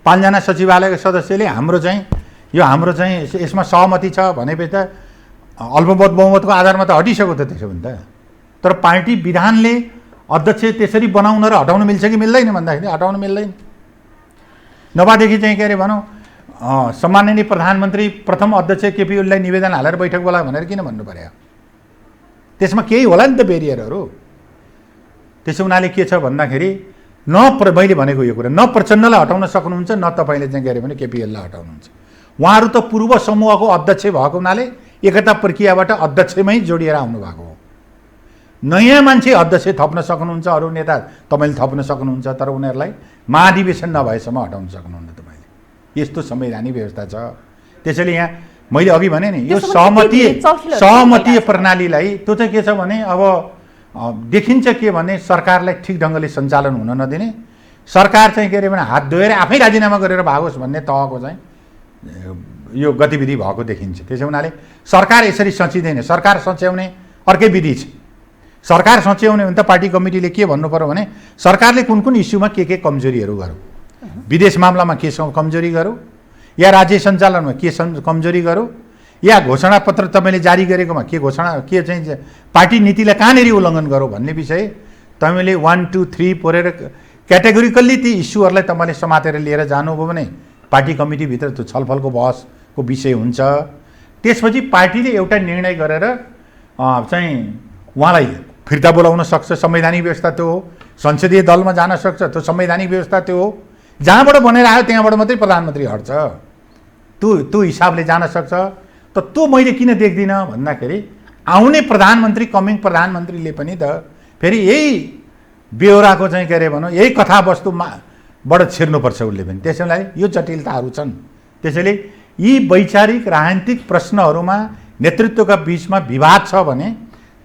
5 जना सचिवालयको सदस्यले हाम्रो चाहिँ यसमा सहमति छ भनेपछि त अल्पमत बहुमतको आधारमा त हटिसक्यो त। त्यसो भने त तर पार्टी विधानले अध्यक्ष त्यसरी बनाउन र हटाउन मिल्छ कि मिल्दैन भन्दाखेरि हटाउन मिल्दैन। नभएदेखि चाहिँ के अरे भनौँ सम्माननीय प्रधानमन्त्री प्रथम अध्यक्ष केपी ओलीलाई निवेदन हालेर बैठक बोलायो भनेर किन भन्नु पर्यो? त्यसमा केही होला नि त बेरियरहरू। त्यसो हुनाले के छ भन्दाखेरि मैले भनेको यो कुरा, न प्रचण्डलाई हटाउन सक्नुहुन्छ न तपाईँले चाहिँ के अरे भने केपी ओलीलाई हटाउनुहुन्छ। उहाँहरू त पूर्व समूहको अध्यक्ष भएको हुनाले एकता प्रक्रियाबाट अध्यक्षमै जोडिएर आउनु भएको हो। नयाँ मान्छे अध्यक्ष थप्न सक्नुहुन्छ, अरू नेता तपाईँले थप्न सक्नुहुन्छ, तर उनीहरूलाई महाधिवेशन नभएसम्म हटाउन सक्नुहुन्न तपाईँले। यस्तो संवैधानिक व्यवस्था छ। त्यसैले यहाँ मैले अघि भने नि यो सहमतीय प्रणालीलाई त्यो चाहिँ के छ भने अब देखिन्छ के भने सरकारलाई ठिक ढङ्गले सञ्चालन हुन नदिने, सरकार चाहिँ के अरे भने हात धोएर आफै राजीनामा गरेर भागोस् भन्ने तहको चाहिँ यो गतिविधि भएको देखिन्छ। त्यसो हुनाले सरकार यसरी सचिँदैन। सरकार सच्याउने अर्कै विधि छ। सरकार सच्याउने भने त पार्टी कमिटीले के भन्नु पर्यो भने सरकारले कुन कुन इस्युमा के कमजोरीहरू गर्यो, विदेश मामलामा के कमजोरी गर्यो, या राज्य सञ्चालनमा के कमजोरी गर्यो, या घोषणापत्र तपाईँले जारी गरेकोमा के चाहिँ पार्टी नीतिलाई कहाँनिर उल्लङ्घन गर्यो भन्ने विषय तपाईँले 1, 2, 3 पढेर क्याटेगोरिकल्ली ती इस्युहरूलाई तपाईँले समातेर लिएर जानुभयो भने पार्टी कमिटीभित्र त्यो छलफलको बहसको विषय हुन्छ। त्यसपछि पार्टीले एउटा निर्णय गरेर चाहिँ उहाँलाई फिर्ता बोलाउन सक्छ। संवैधानिक व्यवस्था त्यो हो। संसदीय दलमा जान सक्छ, त्यो संवैधानिक व्यवस्था त्यो हो। जहाँबाट बनेर आयो त्यहाँबाट मात्रै प्रधानमन्त्री हट्छ, त्यो हिसाबले जान सक्छ। त त्यो मैले किन देख्दिनँ भन्दाखेरि आउने प्रधानमन्त्री, कमिङ प्रधानमन्त्रीले पनि त फेरि यही बेहोराको चाहिँ के अरे भनौँ यही कथावस्तुबाट छिर्नुपर्छ उसले पनि। त्यसैले यो जटिलताहरू छन्। त्यसैले यी वैचारिक राजनीतिक प्रश्नहरूमा नेतृत्वका बिचमा विवाद छ भने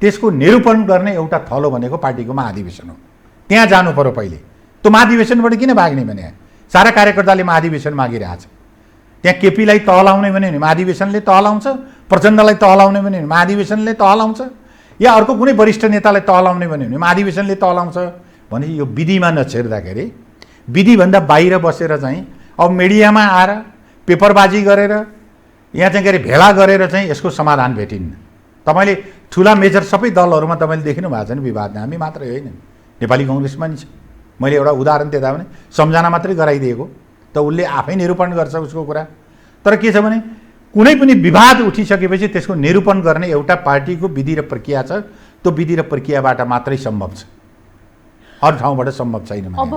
त्यसको निरूपण गर्ने एउटा थलो भनेको पार्टीको महाधिवेशन हो। त्यहाँ जानु पर्यो पहिले। त्यो महाधिवेशनबाट किन भाग्ने भने सारा कार्यकर्ताले महाधिवेशन मागिरहेछ। त्यहाँ केपीलाई तहलाउने भने महाधिवेशनले तहलाउँछ, प्रचण्डलाई तहलाउने भने महाधिवेशनले तहलाउँछ, या अर्को कुनै वरिष्ठ नेतालाई तहलाउने भने महाधिवेशनले तहलाउँछ भने यो विधिमा नछेर्दाखेरि, विधिभन्दा बाहिर बसेर चाहिँ अब मिडियामा आएर पेपरबाजी गरेर यहाँ चाहिँ के अरे भेला गरेर चाहिँ यसको समाधान भेटिन्न। तपाईँले ठुला मेजर सबै दलहरूमा तपाईँले देख्नु भएको छ नि विवाद। हामी मात्रै होइन, नेपाली कङ्ग्रेसमा नि छ। मैले एउटा उदाहरण दिँदा भने सम्झना मात्रै गराइदिएको, त उसले आफै निरूपण गर्छ उसको कुरा। तर के छ भने कुनै पनि विवाद उठिसकेपछि त्यसको निरूपण गर्ने एउटा पार्टीको विधि र प्रक्रिया छ। त्यो विधि र प्रक्रियाबाट मात्रै सम्भव छ। अरू ठाउँबाट सम्भव छैन। अब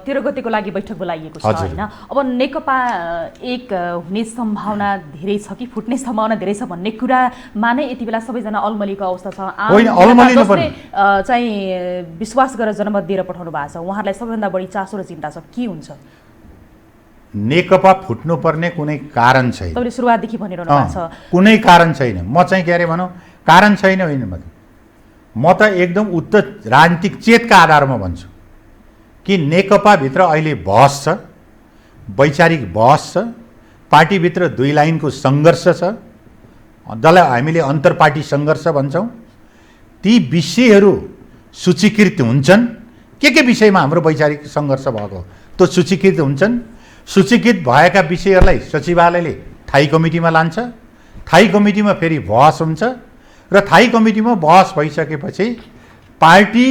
13 गतेको लागि बैठक बोलाइएको छ हजुर। हैन। अब नेकपा एक हुने सम्भावना धेरै छ कि फुट्ने सम्भावना धेरै छ भन्ने कुरामा नै यति बेला सबैजना अलमलीको अवस्था छ। होइन, अलमली जसले चाहिँ विश्वास गरेर जनमत दिएर पठाउनु भएको छ उहाँहरूलाई सबैभन्दा बढी चासो र चिन्ता छ, के हुन्छ? नेकपा फुट्नुपर्ने कुनै कारण छैन। तपाईँले सुरुवातदेखि भनिरहनु भएको छ कुनै कारण छैन। म चाहिँ के अरे भनौँ कारण छैन होइन, म त एकदम उच्च राजनीतिक चेतका आधारमा भन्छु कि नेकपाभित्र अहिले बहस छ, वैचारिक बहस छ, पार्टीभित्र दुई लाइनको सङ्घर्ष छ, जसलाई हामीले अन्तर्पार्टी सङ्घर्ष भन्छौँ। ती विषयहरू सूचीकृत हुन्छन्। के विषयमा हाम्रो वैचारिक सङ्घर्ष भएको त्यो सूचीकृत हुन्छन्। सूचीकृत भएका विषयहरूलाई सचिवालयले थाई कमिटीमा लान्छ। थाई कमिटीमा फेरि बहस हुन्छ र थाई कमिटीमा बहस भइसकेपछि पार्टी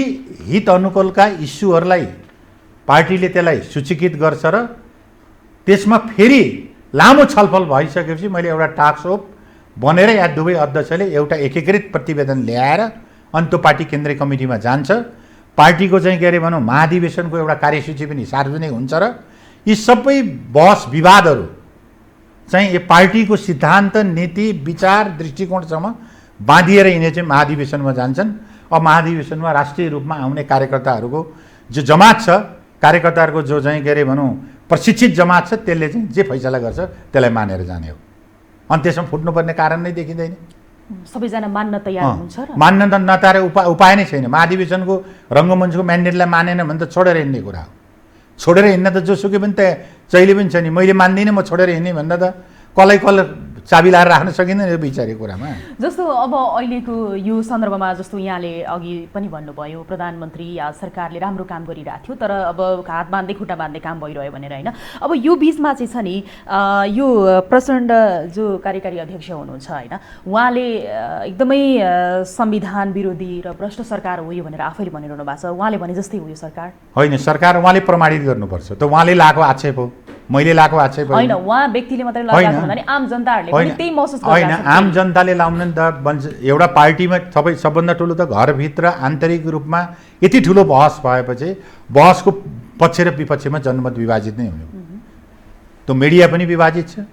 हित अनुकूलका इस्युहरूलाई पार्टीले त्यसलाई सूचीकृत गर्छ र त्यसमा फेरि लामो छलफल भइसकेपछि मैले एउटा टास्क फोर्स बनेर या दुवै अध्यक्षले एउटा एकीकृत प्रतिवेदन ल्याएर अनि त्यो पार्टी केन्द्रीय कमिटीमा जान्छ। पार्टीको चाहिँ के अरे भनौँ महाधिवेशनको एउटा कार्यसूची पनि सार्वजनिक हुन्छ र यी सबै बहस विवादहरू चाहिँ यो पार्टीको सिद्धान्त, नीति, विचार, दृष्टिकोणसम्म बाँधिएर यिनी चाहिँ महाधिवेशनमा जान्छन्। अब महाधिवेशनमा राष्ट्रिय रूपमा आउने कार्यकर्ताहरूको जो जमात छ, कार्यकर्ताहरूको जो चाहिँ के अरे भनौँ प्रशिक्षित जमात छ, त्यसले चाहिँ जे फैसला गर्छ त्यसलाई मानेर जाने हो। अनि त्यसमा फुट्नुपर्ने कारण नै देखिँदैन। सबैजना मान्न तयार हुन्छ र मान्न त नतारे उपाय नै छैन। महाधिवेशनको रङ्गमञ्चको म्यान्डेटलाई मानेन भने त छोडेर हिँड्ने कुरा हो। छोडेर हिँड्न त जोसुकै पनि त जहिले पनि छ नि। मैले मान्दिनँ, म छोडेर हिँड्ने भन्दा त कसलाई चाबी लाएर राख्न सकिँदैन यो विचारी कुरामा। जस्तो अब अहिलेको यो सन्दर्भमा जस्तो यहाँले अघि पनि भन्नुभयो प्रधानमन्त्री या सरकारले राम्रो काम गरिरहेको थियो तर अब हात बाँध्दै खुट्टा बाँध्दै काम भइरह्यो भनेर होइन। अब यो बिचमा चाहिँ छ नि यो प्रचण्ड जो कार्यकारी अध्यक्ष हुनुहुन्छ होइन, उहाँले एकदमै संविधान विरोधी र भ्रष्ट सरकार हो यो भनेर आफैले भनिरहनु भएको छ। उहाँले भने जस्तै हो यो सरकार? होइन, सरकार उहाँले प्रमाणित गर्नुपर्छ। त उहाँले लाएको आक्षेप हो, मैले लाएको आक्षेप होइन। उहाँ व्यक्तिले मात्रै लगाएको भन्दा नि आम जनताहरूले पनि त्यही महसुस गरिरहेको छ। होइन, आम जनताले लाउन नि त एउटा पार्टीमा सबभन्दा ठुलो त घरभित्र आन्तरिक रूपमा यति ठुलो बहस भएपछि बहसको पक्ष र विपक्षमा जनमत विभाजित नै हुने। त्यो मिडिया पनि विभाजित छ,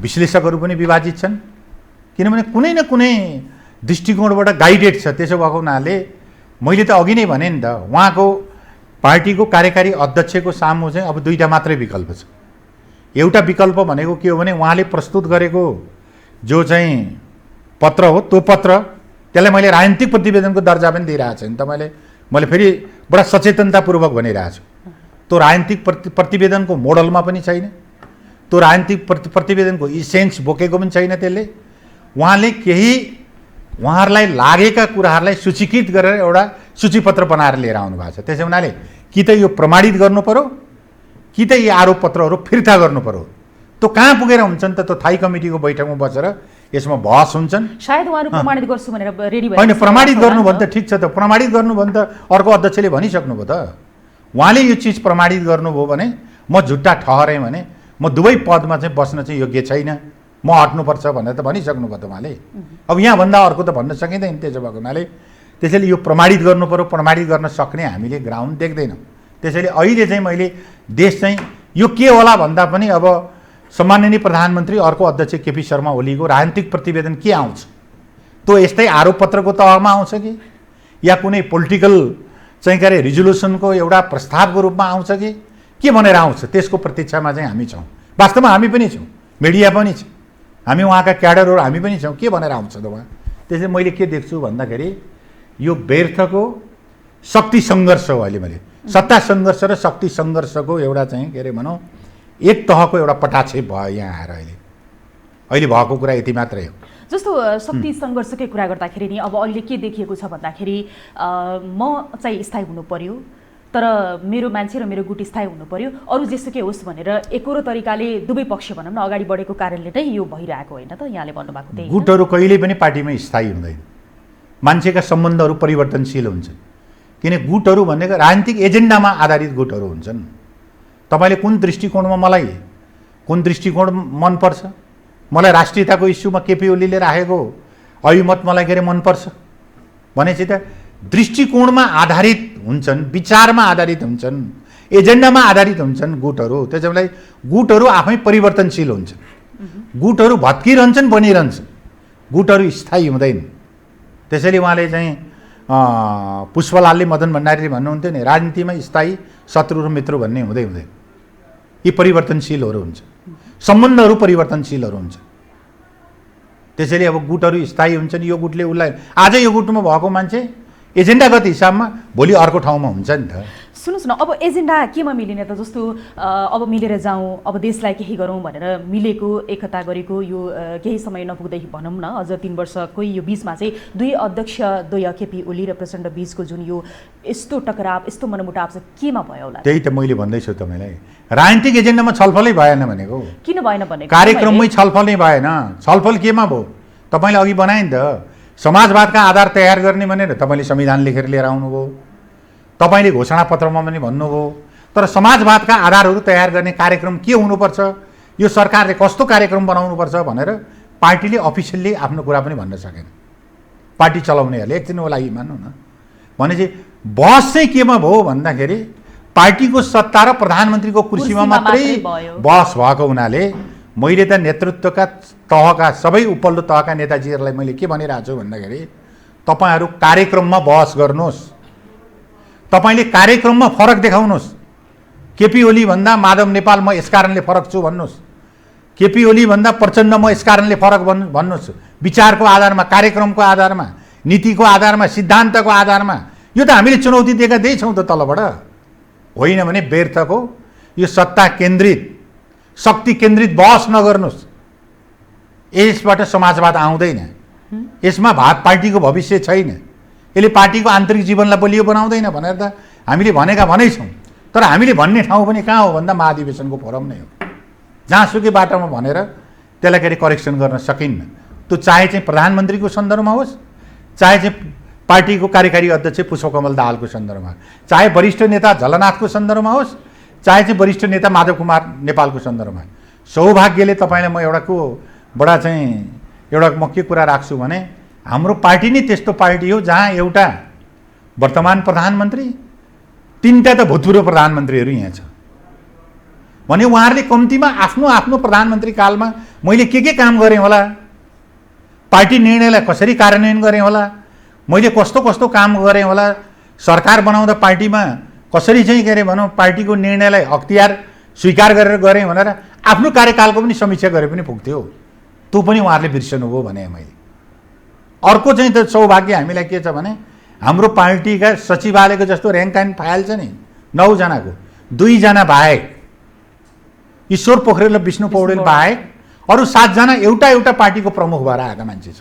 विश्लेषकहरू पनि विभाजित छन्, किनभने कुनै न कुनै दृष्टिकोणबाट गाइडेड छ। त्यसो भएको हुनाले मैले त अघि नै भने नि त उहाँको पार्टीको कार्यकारी अध्यक्षको सामु चाहिँ अब दुईवटा मात्रै विकल्प छ। एउटा विकल्प भनेको के हो भने उहाँले प्रस्तुत गरेको जो चाहिँ पत्र हो त्यो पत्र त्यसलाई मैले राजनीतिक प्रतिवेदनको दर्जा पनि दिइरहेको छु नि त। मैले फेरि बडा सचेतनतापूर्वक भनिरहेको छु। त्यो राजनीतिक प्रतिवेदनको मोडलमा पनि छैन, त्यो राजनीतिक प्रतिवेदनको इसेन्स बोकेको पनि छैन। त्यसले उहाँले केही उहाँहरूलाई लागेका कुराहरूलाई सूचीकृत गरेर एउटा सूचीपत्र बनाएर लिएर आउनु भएको छ। त्यसै हुनाले कि त यो प्रमाणित गर्नु पर्यो कि त यी आरोप पत्रहरू फिर्ता गर्नु पर्यो। त्यो कहाँ पुगेर हुन्छन् त? त्यो थाई कमिटीको बैठकमा बसेर यसमा बहस हुन्छन्। सायद उहाँहरू प्रमाणित गर्छु भनेर रेडी भए होइन, प्रमाणित गर्नु भने त ठिक छ त। प्रमाणित गर्नु भने त अर्को अध्यक्षले भनिसक्नुभयो त। उहाँले यो चिज प्रमाणित गर्नुभयो भने म झुट्टा ठहरेँ भने म दुवै पदमा चाहिँ बस्न चाहिँ योग्य छैन, म हट्नुपर्छ भनेर त भनिसक्नुभयो त उहाँले। अब यहाँभन्दा अर्को त भन्न सकिँदैन। त्यसो भएको हुनाले त्यसैले यो प्रमाणित गर्नु पर्यो। प्रमाणित गर्न सक्ने हामीले ग्राउन्ड देख्दैनौँ। त्यसैले अहिले चाहिँ मैले देश चाहिँ यो के होला भन्दा पनि अब सम्माननीय प्रधानमन्त्री अर्को अध्यक्ष केपी शर्मा ओलीको राजनीतिक प्रतिवेदन के आउँछ? त्यो यस्तै आरोप पत्रको तहमा आउँछ कि या कुनै पोलिटिकल चाहिँ के अरे रिजोल्युसनको एउटा प्रस्तावको रूपमा आउँछ कि के भनेर आउँछ? त्यसको प्रतीक्षामा चाहिँ हामी छौँ। वास्तवमा हामी पनि छौँ, मिडिया पनि छ, हामी उहाँका क्याडरहरू हामी पनि छौँ। के भनेर आउँछ त उहाँ? त्यसले मैले के देख्छु भन्दाखेरि यो व्यर्थको शक्ति सङ्घर्ष हो। अहिले मैले सत्ता सङ्घर्ष र शक्ति सङ्घर्षको एउटा चाहिँ के अरे भनौँ एक तहको एउटा पटाक्षेप भयो यहाँ आएर। अहिले भएको कुरा यति मात्रै हो। जस्तो शक्ति सङ्घर्षकै कुरा गर्दाखेरि नि अब अहिले के देखिएको छ भन्दाखेरि म चाहिँ स्थायी हुनु पर्यो तर मेरो मान्छे र मेरो गुट स्थायी हुनु पर्यो, अरू जेसुकै होस् भनेर एकरो तरिकाले दुवै पक्ष भनौँ न अगाडि बढेको कारणले नै यो भइरहेको होइन त? यहाँले भन्नुभएको त्यही गुटहरू कहिल्यै पनि पार्टीमा स्थायी हुँदैन। मान्छेका सम्बन्धहरू परिवर्तनशील हुन्छन्। किन गुटहरू भनेको राजनीतिक एजेन्डामा आधारित गुटहरू हुन्छन्। तपाईँले कुन दृष्टिकोणमा मलाई कुन दृष्टिकोण मनपर्छ? मलाई राष्ट्रियताको इस्युमा केपी ओलीले राखेको अभिमत मलाई के अरे मनपर्छ भनेपछि त दृष्टिकोणमा आधारित हुन्छन्, विचारमा आधारित हुन्छन्, एजेन्डामा आधारित हुन्छन् गुटहरू। त्यसैले गुटहरू आफै परिवर्तनशील हुन्छन्, गुटहरू भत्किरहन्छन् बनिरहन्छन्, गुटहरू स्थायी हुँदैन। त्यसैले उहाँले चाहिँ पुष्पलालले मदन भण्डारीले भन्नुहुन्थ्यो नि, राजनीतिमा स्थायी शत्रु र मित्र भन्ने हुँदैन। यी परिवर्तनशीलहरू हुन्छ, सम्बन्धहरू परिवर्तनशीलहरू हुन्छ। त्यसैले अब गुटहरू स्थायी हुन्छन्। यो गुटले उसलाई आज यो गुटमा भएको मान्छे एजेन्डागत हिसाबमा भोलि अर्को ठाउँमा हुन्छ नि त। सुन्नुहोस् न, अब एजेन्डा केमा मिलिने त? जस्तो अब मिलेर जाउँ, अब देशलाई केही गरौँ भनेर मिलेको, एकता गरेको, यो केही समय नपुग्दै भनौँ न, अझ 3 वर्षकै यो बिचमा चाहिँ दुई अध्यक्ष द्वय केपी ओली र प्रचण्ड बिचको जुन यो यस्तो टकराव, यस्तो मनमुटाव चाहिँ केमा भयो होला? त्यही त मैले भन्दैछु तपाईँलाई, राजनीतिक एजेन्डामा छलफलै भएन भनेको। किन भएन भनेको? कार्यक्रममै छलफल नै भएन। छलफल केमा भयो? तपाईँले अघि बनाए नि त, समाजवादका आधार तयार गर्ने भनेर तपाईँले संविधान लेखेर लिएर आउनुभयो, तपाईँले घोषणापत्रमा पनि भन्नुभयो। तर समाजवादका आधारहरू तयार गर्ने कार्यक्रम के हुनुपर्छ, यो सरकारले कस्तो कार्यक्रम बनाउनुपर्छ भनेर पार्टीले अफिसियल्ली आफ्नो कुरा पनि भन्न सकेन। पार्टी चलाउनेहरूले एकदिनको लागि मान्नु न भनेपछि बहस चाहिँ केमा भयो भन्दाखेरि पार्टीको सत्ता र प्रधानमन्त्रीको कुर्सीमा मात्रै बहस भएको हुनाले मैले त नेतृत्वका तहका सबै उपल्लो तहका नेताजीहरूलाई मैले के भनिरहेको छु भन्दाखेरि तपाईँहरू कार्यक्रममा बहस गर्नुहोस्, तपाईँले कार्यक्रममा फरक देखाउनुहोस्। केपी ओली भन्दा माधव नेपाल म यस कारणले फरक छु भन्नुहोस्, केपी ओली भन्दा प्रचण्ड म यस कारणले फरक भन्नुहोस्। विचारको आधारमा, कार्यक्रमको आधारमा, नीतिको आधारमा, सिद्धान्तको आधारमा। यो त हामीले चुनौती दिएका दिएछौँ त तलबाट, होइन भने व्यर्थको यो सत्ता केन्द्रित, शक्ति केन्द्रित बहस नगर्नुहोस्। यसबाट समाजवाद आउँदैन, यसमा पार्टीको भविष्य छैन, यसले पार्टीको आन्तरिक जीवनलाई बलियो बनाउँदैन भनेर त हामीले भनेका भनेछौँ। तर हामीले भन्ने ठाउँ पनि कहाँ हो भन्दा महाधिवेशनको फोरम नै हो, जहाँसुकै बाटोमा भनेर त्यसलाई के अरे करेक्सन गर्न सकिन्न। त्यो चाहे चाहिँ प्रधानमन्त्रीको सन्दर्भमा होस्, चाहे चाहिँ पार्टीको कार्यकारी अध्यक्ष पुष्पकमल दाहालको सन्दर्भमा, चाहे वरिष्ठ नेता झलनाथको सन्दर्भमा होस्, चाहे चाहिँ वरिष्ठ नेता माधव कुमार नेपालको सन्दर्भमा। सौभाग्यले तपाईँलाई म म के कुरा राख्छु भने हाम्रो पार्टी नै त्यस्तो पार्टी हो जहाँ एउटा वर्तमान प्रधानमन्त्री, 3टा त भूतपूर्व प्रधानमन्त्रीहरू यहाँ छ भने उहाँहरूले कम्तीमा आफ्नो आफ्नो प्रधानमन्त्री कालमा मैले के काम गरेँ होला, पार्टी निर्णयलाई कसरी कार्यान्वयन गरेँ होला, मैले कस्तो कस्तो काम गरेँ होला, सरकार बनाउँदा पार्टीमा कसरी चाहिँ के अरे भनौँ पार्टीको निर्णयलाई अख्तियार स्वीकार गरेर गरेँ भनेर आफ्नो कार्यकालको पनि समीक्षा गरे पनि पुग्थ्यो। त्यो पनि उहाँहरूले बिर्सनुभयो भने मैले। अर्को चाहिँ त सौभाग्य हामीलाई के छ भने हाम्रो पार्टीका सचिवालयको जस्तो ऱ्याङ्क एन्ड फाइल छ नि 9 जनाको 2 जना बाहेक, ईश्वर पोखरेल र विष्णु पौडेल बाहेक अरू 7 जना एउटा एउटा पार्टीको प्रमुख भएर आएका मान्छे छ।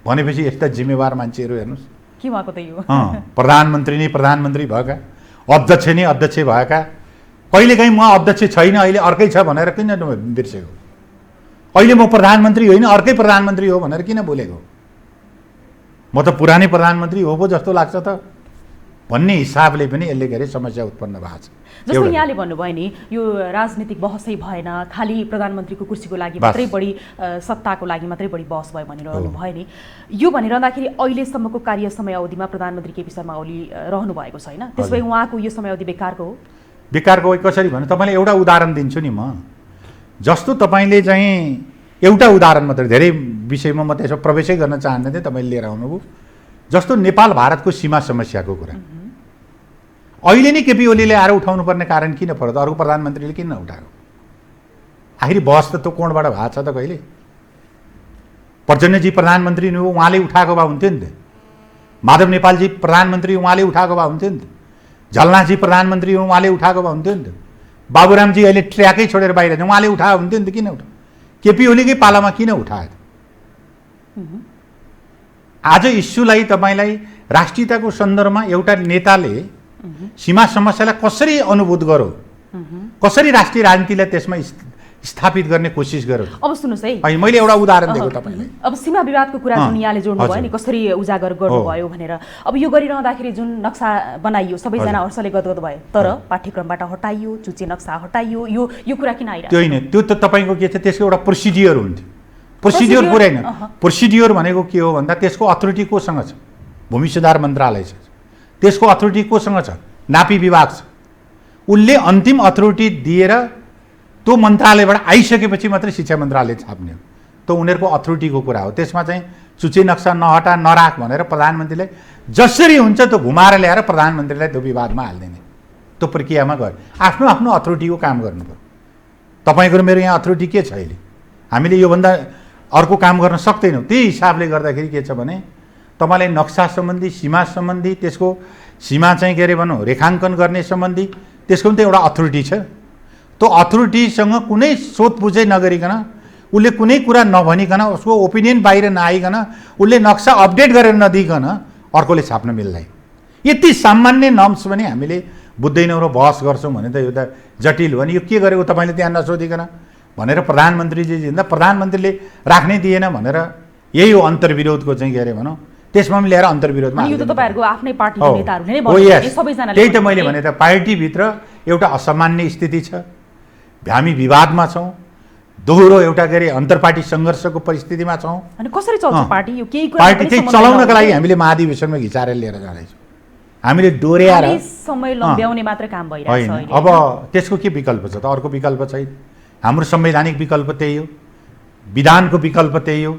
भनेपछि यस्ता जिम्मेवार मान्छेहरू हेर्नुहोस् के भएको त यो। प्रधानमन्त्री नै प्रधानमन्त्री भएका, अध्यक्ष नै अध्यक्ष भएका, कहिलेकाहीँ म अध्यक्ष छैन अहिले अर्कै छ भनेर किन बिर्सेको, अहिले म प्रधानमन्त्री होइन अर्कै प्रधानमन्त्री हो भनेर किन बोलेको, म त पुरानै प्रधानमन्त्री हो पो जस्तो लाग्छ त भन्ने हिसाबले पनि यसले गरे समस्या उत्पन्न भएको छ। जस्तो यहाँले भन्नुभयो नि यो राजनीतिक बहसै भएन, खालि प्रधानमन्त्रीको कुर्सीको लागि मात्रै बढी, सत्ताको लागि मात्रै बढी बहस भयो भनिरहनु भयो नि। यो भनिरहँदाखेरि अहिलेसम्मको कार्य समयावधिमा प्रधानमन्त्री केपी शर्मा ओली रहनु भएको छैन, त्यसपछि उहाँको यो समयावधि बेकारको हो? बेकारको कसरी भने तपाईँलाई एउटा उदाहरण दिन्छु नि म। जस्तो तपाईँले चाहिँ एउटा उदाहरण मात्रै, धेरै विषयमा म त्यसो प्रवेशै गर्न चाहन्न थिएँ, तपाईँले लिएर आउनुभयो। जस्तो नेपाल भारतको सीमा समस्याको कुरा अहिले नै केपी ओलीले आएर उठाउनु पर्ने कारण किन पर्यो त? अरू प्रधानमन्त्रीले किन उठाएको? आखिर बहस त त्यो कोणबाट भएको छ त कहिले? प्रचण्डजी प्रधानमन्त्री हो, उहाँले उठाएको भए हुन्थ्यो नि त। माधव नेपालजी प्रधानमन्त्री उहाँले उठाएको भए हुन्थ्यो नि त। झलनाथजी प्रधानमन्त्री हो, उहाँले उठाएको भए हुन्थ्यो नि त। बाबुरामजी अहिले ट्र्याकै छोडेर बाहिर छ, उहाँले उठाएको हुन्थ्यो नि त, किन उठायो? केपी ओलीकै पालामा किन उठायो त? आज इस्युलाई तपाईँलाई राष्ट्रियताको सन्दर्भमा एउटा नेताले सीमा समस्यालाई कसरी अनुभूत गरो, कसरी राष्ट्रिय राजनीतिलाई त्यसमा स्थापित गर्ने कोसिस गरो। अब सुन्नुहोस् है, मैले एउटा उदाहरण दिएको तपाईँलाई। अब सीमा विवादको कुरा जुन यहाँले जोड्नु भयो नि, कसरी उजागर गर्नुभयो भनेर, अब यो गरिरहँदाखेरि जुन नक्सा बनाइयो सबैजना हर्षले गदगद भए, तर पाठ्यक्रमबाट हटाइयो, चुचे नक्सा हटाइयो, यो कुरा किन आइरहेको? त्यो होइन, त्यो त तपाईँको के छ, त्यसको एउटा प्रोसिडियर हुन्थ्यो। प्रोसिडियर पुरै होइन, प्रोसिडियर भनेको के हो भन्दा त्यसको अथोरिटी कोसँग छ? भूमि सुधार मन्त्रालय छ, त्यसको अथोरिटी कोसँग छ? नापी विभाग छ। उसले अन्तिम अथोरिटी दिएर त्यो मन्त्रालयबाट आइसकेपछि मात्रै शिक्षा मन्त्रालय छाप्ने हो। त्यो उनीहरूको अथोरिटीको कुरा हो। त्यसमा चाहिँ सूची नक्सा नहटा नराख भनेर प्रधानमन्त्रीले जसरी हुन्छ त्यो घुमाएर ल्याएर प्रधानमन्त्रीलाई त्यो विवादमा हालिदिने, त्यो प्रक्रियामा गयो। आफ्नो आफ्नो अथोरिटीको काम गर्नु पर्यो। तपाईँको र मेरो यहाँ अथोरिटी के छ अहिले? हामीले योभन्दा अर्को काम गर्न सक्दैनौँ। त्यही हिसाबले गर्दाखेरि के छ भने तपाईँलाई नक्सा सम्बन्धी, सीमा सम्बन्धी, त्यसको सीमा चाहिँ के अरे भनौँ रेखाङ्कन गर्ने सम्बन्धी त्यसको पनि त एउटा अथोरिटी छ। त्यो अथोरिटीसँग कुनै सोधपुछै नगरिकन, उसले कुनै कुरा नभनिकन, उसको ओपिनियन बाहिर नआइकन, उसले नक्सा अपडेट गरेर नदिइकन अर्कोले छाप्न मिल्दैन। यति सामान्य नर्म्स पनि हामीले बुझ्दैनौँ र बहस गर्छौँ भने त यो त जटिल हो नि। यो के गरेको तपाईँले त्यहाँ नसोधिकन भनेर प्रधानमन्त्रीजी जिन्दा प्रधानमन्त्रीले राख्नै दिएन भनेर यही हो अन्तर्विरोधको चाहिँ के अरे भनौँ, त्यसमा पनि ल्याएर अन्तर्विरोधमा यो त तपाईँहरूको आफ्नै पार्टीको नेताहरूले नै हो। यस, सबैजनाले त्यही त मैले भने त पार्टीभित्र एउटा असामान्य स्थिति छ। हामी विवादमा छौँ, दोहोरो एउटा के अरे अन्तर्पार्टी सङ्घर्षको परिस्थितिमा छौँ। अनि कसरी चल्छ पार्टी? यो केही कुरा पार्टी चाहिँ चलाउनका लागि हामीले महाधिवेशनमा घिचाएर लिएर जाँदैछौँ। हामीले डोर्याएर समय लम्ब्याउने मात्र काम भइरहेछ होइन। अब त्यसको के विकल्प छ त? अर्को विकल्प छैन। हाम्रो संवैधानिक विकल्प त्यही हो, विधानको विकल्प त्यही हो,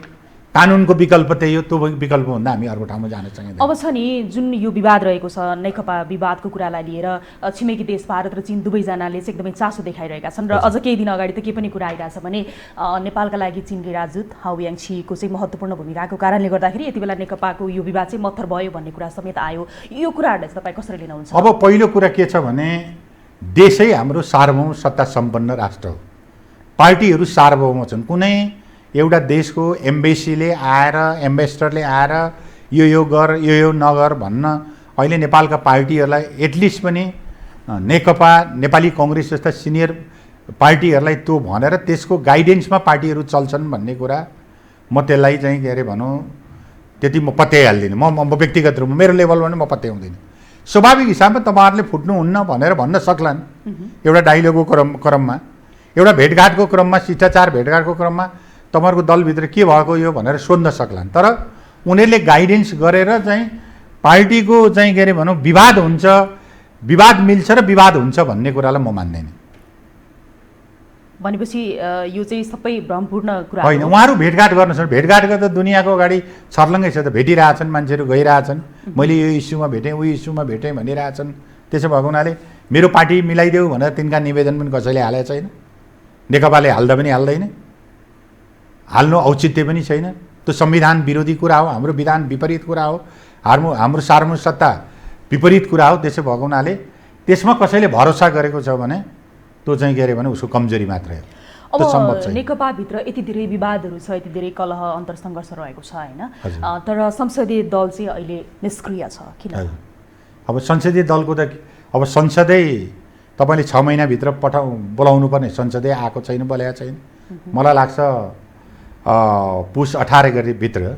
कानुनको विकल्प त्यही हो। त्यो विकल्पभन्दा हामी अर्को ठाउँमा जान सक्दैनौँ। अब छ नि जुन यो विवाद रहेको छ, नेकपा विवादको कुरालाई लिएर छिमेकी देश भारत र चीन दुवैजनाले चाहिँ एकदमै चासो देखाइरहेका छन्। र अझ केही दिन अगाडि त के पनि कुरा आइरहेछ भने नेपालका लागि चीनकी राजदूत हाउ याङछीको चाहिँ महत्त्वपूर्ण भूमिकाको कारणले गर्दाखेरि यति बेला नेकपाको यो विवाद चाहिँ मत्थर भयो भन्ने कुरा समेत आयो। यो कुराहरूलाई चाहिँ तपाईँ कसरी लिनुहुन्छ? अब पहिलो कुरा के छ भने देशै हाम्रो सार्वभौम सत्ता सम्पन्न राष्ट्र हो। पार्टीहरू सार्वभौम छन्। कुनै एउटा देशको एम्बेसीले आएर, एम्बेसडरले आएर यो गर यो नगर भन्न अहिले नेपालका पार्टीहरूलाई एटलिस्ट पनि नेकपा, नेपाली कङ्ग्रेस जस्ता सिनियर पार्टीहरूलाई त्यो भनेर त्यसको गाइडेन्समा पार्टीहरू चल्छन् भन्ने कुरा म त्यसलाई चाहिँ के अरे भनौँ त्यति म पत्याइहाल्दिनँ। म व्यक्तिगत रूपमा मेरो लेभलमा पनि म पत्याउँदिनँ। स्वाभाविक हिसाबमा तपाईँहरूले फुट्नुहुन्न भनेर भन्न सक्लान् एउटा डाइलगको क्रममा, एउटा भेटघाटको क्रममा, शिष्टाचार भेटघाटको क्रममा तपाईँहरूको दलभित्र के भएको यो भनेर सोध्न सक्लान्। तर उनीहरूले गाइडेन्स गरेर चाहिँ पार्टीको चाहिँ के अरे भनौँ विवाद हुन्छ, विवाद मिल्छ र विवाद हुन्छ भन्ने कुरालाई म मान्दैन। भनेपछि यो चाहिँ सबै भ्रमपूर्ण कुरा होइन। उहाँहरू भेटघाट गर्न सक्छ। भेटघाट गर्दा दुनियाँको अगाडि छर्लङ्गै छ त, भेटिरहेछन्, मान्छेहरू गइरहेछन्। मैले यो इस्युमा भेटेँ, उयो इस्युमा भेटेँ भनिरहेछन्। त्यसो भएको हुनाले मेरो पार्टी मिलाइदेऊ भनेर तिनका निवेदन पनि कसैले हालेको छैन। नेकपाले हाल्दा पनि हाल्दैन, हाल्नु औचित्य पनि छैन। त्यो संविधान विरोधी कुरा हो, हाम्रो विधान विपरीत कुरा हो, हाम्रो सार्वभौम सत्ता विपरीत कुरा हो। त्यसो भएको हुनाले त्यसमा कसैले भरोसा गरेको छ भने त्यो चाहिँ के अरे भने उसको कमजोरी मात्रै हो। अब नेकपाभित्र यति धेरै विवादहरू छ, यति धेरै कलह अन्तरसङ्घर्ष रहेको छ होइन, तर संसदीय दल चाहिँ अहिले निष्क्रिय छ। किन? अब संसदीय दलको त अब संसदै तपाईँले 6 महिनाभित्र बोलाउनु पर्ने, संसदै आएको छैन, बोलाएको छैन। मलाई लाग्छ पुस 18 गतेभित्र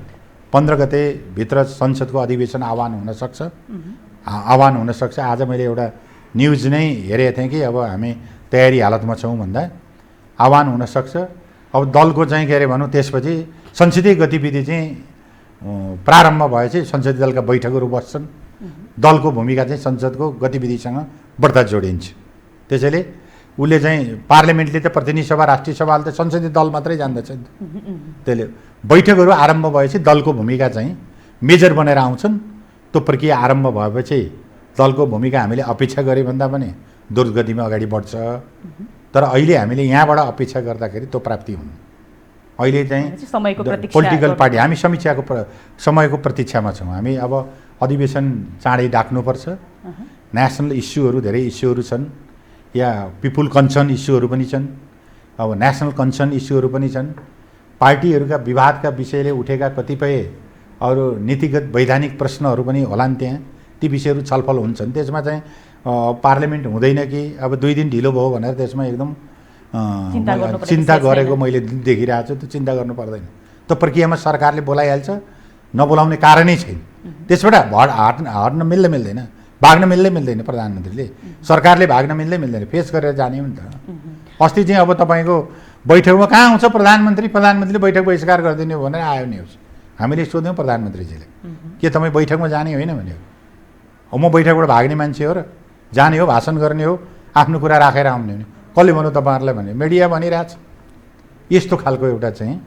15 गतेभित्र संसदको अधिवेशन आह्वान हुनसक्छ। आज मैले एउटा न्युज नै हेरेको थिएँ कि अब हामी तयारी हालतमा छौँ भन्दा आह्वान हुनसक्छ। अब दलको चाहिँ के अरे भनौँ त्यसपछि संसदीय गतिविधि चाहिँ प्रारम्भ भएपछि संसदीय दलका बैठकहरू बस्छन्। दलको भूमिका चाहिँ संसदको गतिविधिसँग बढ्ता जोडिन्छ। त्यसैले उसले चाहिँ पार्लियामेन्टले त प्रतिनिधि सभा, राष्ट्रिय सभाले त संसदीय दल मात्रै जान्दछ नि। त्यसले बैठकहरू आरम्भ भएपछि दलको भूमिका चाहिँ मेजर बनेर आउँछन्। त्यो प्रक्रिया आरम्भ भएपछि दलको भूमिका हामीले अपेक्षा गरे भन्दा पनि द्रुतगतिमा अगाडि बढ्छ। तर अहिले हामीले यहाँबाट अपेक्षा गर्दाखेरि त्यो प्राप्ति हुनु। अहिले चाहिँ पोलिटिकल पार्टी हामी समयको प्रतीक्षामा छौँ। हामी अब अधिवेशन चाँडै डाक्नुपर्छ। नेसनल इस्युहरू, धेरै इस्युहरू छन्, या पिपुल कन्सर्न इस्युहरू पनि छन्। अब नेसनल कन्सर्न इस्युहरू पनि छन्। पार्टीहरूका विवादका विषयले उठेका कतिपय अरू नीतिगत वैधानिक प्रश्नहरू पनि होलान् त्यहाँ। ती विषयहरू छलफल हुन्छन्। त्यसमा चाहिँ पार्लियामेन्ट हुँदैन कि अब 2 दिन ढिलो भयो भनेर त्यसमा एकदम चिन्ता गरेको मैले देखिरहेको छु। त्यो चिन्ता गर्नु पर्दैन। त्यो प्रक्रियामा सरकारले बोलाइहाल्छ, नबोलाउने कारणै छैन। त्यसबाट हट्न मिल्दैन, भाग्न मिल्दैन। प्रधानमन्त्रीले, सरकारले भाग्न मिल्दैन, फेस गरेर जाने हो नि त। अस्ति चाहिँ अब तपाईँको बैठकमा कहाँ आउँछ प्रधानमन्त्रीले बैठक बहिष्कार गरिदिने भनेर आयो न्युज। हामीले सोध्यौँ प्रधानमन्त्रीजीले के तपाईँ बैठकमा जाने होइन भन्यो। म बैठकबाट भाग्ने मान्छे हो र जाने हो भाषण गर्ने हो आफ्नो कुरा राखेर आउने हो। कसले भन्यो तपाईँहरूलाई भन्यो? मिडिया भनिरहेछ। यस्तो खालको एउटा चाहिँ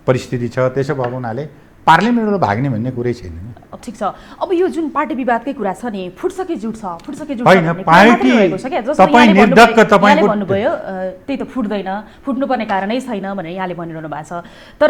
परिस्थिति छ। त्यसो भएको हुनाले पार्लियामेन्टबाट भाग्ने भन्ने कुरै छैन। ठिक छ। अब यो जुन पार्टी विवादकै कुरा छ नि, फुट्छ कि जुट्छ होइन, पार्टी तपाईँ निर्धक्क तपाईँको भन्नुभयो त्यही त फुट्दैन, फुट्नुपर्ने कारणै छैन भनेर यहाँले भनिरहनु भएको छ। तर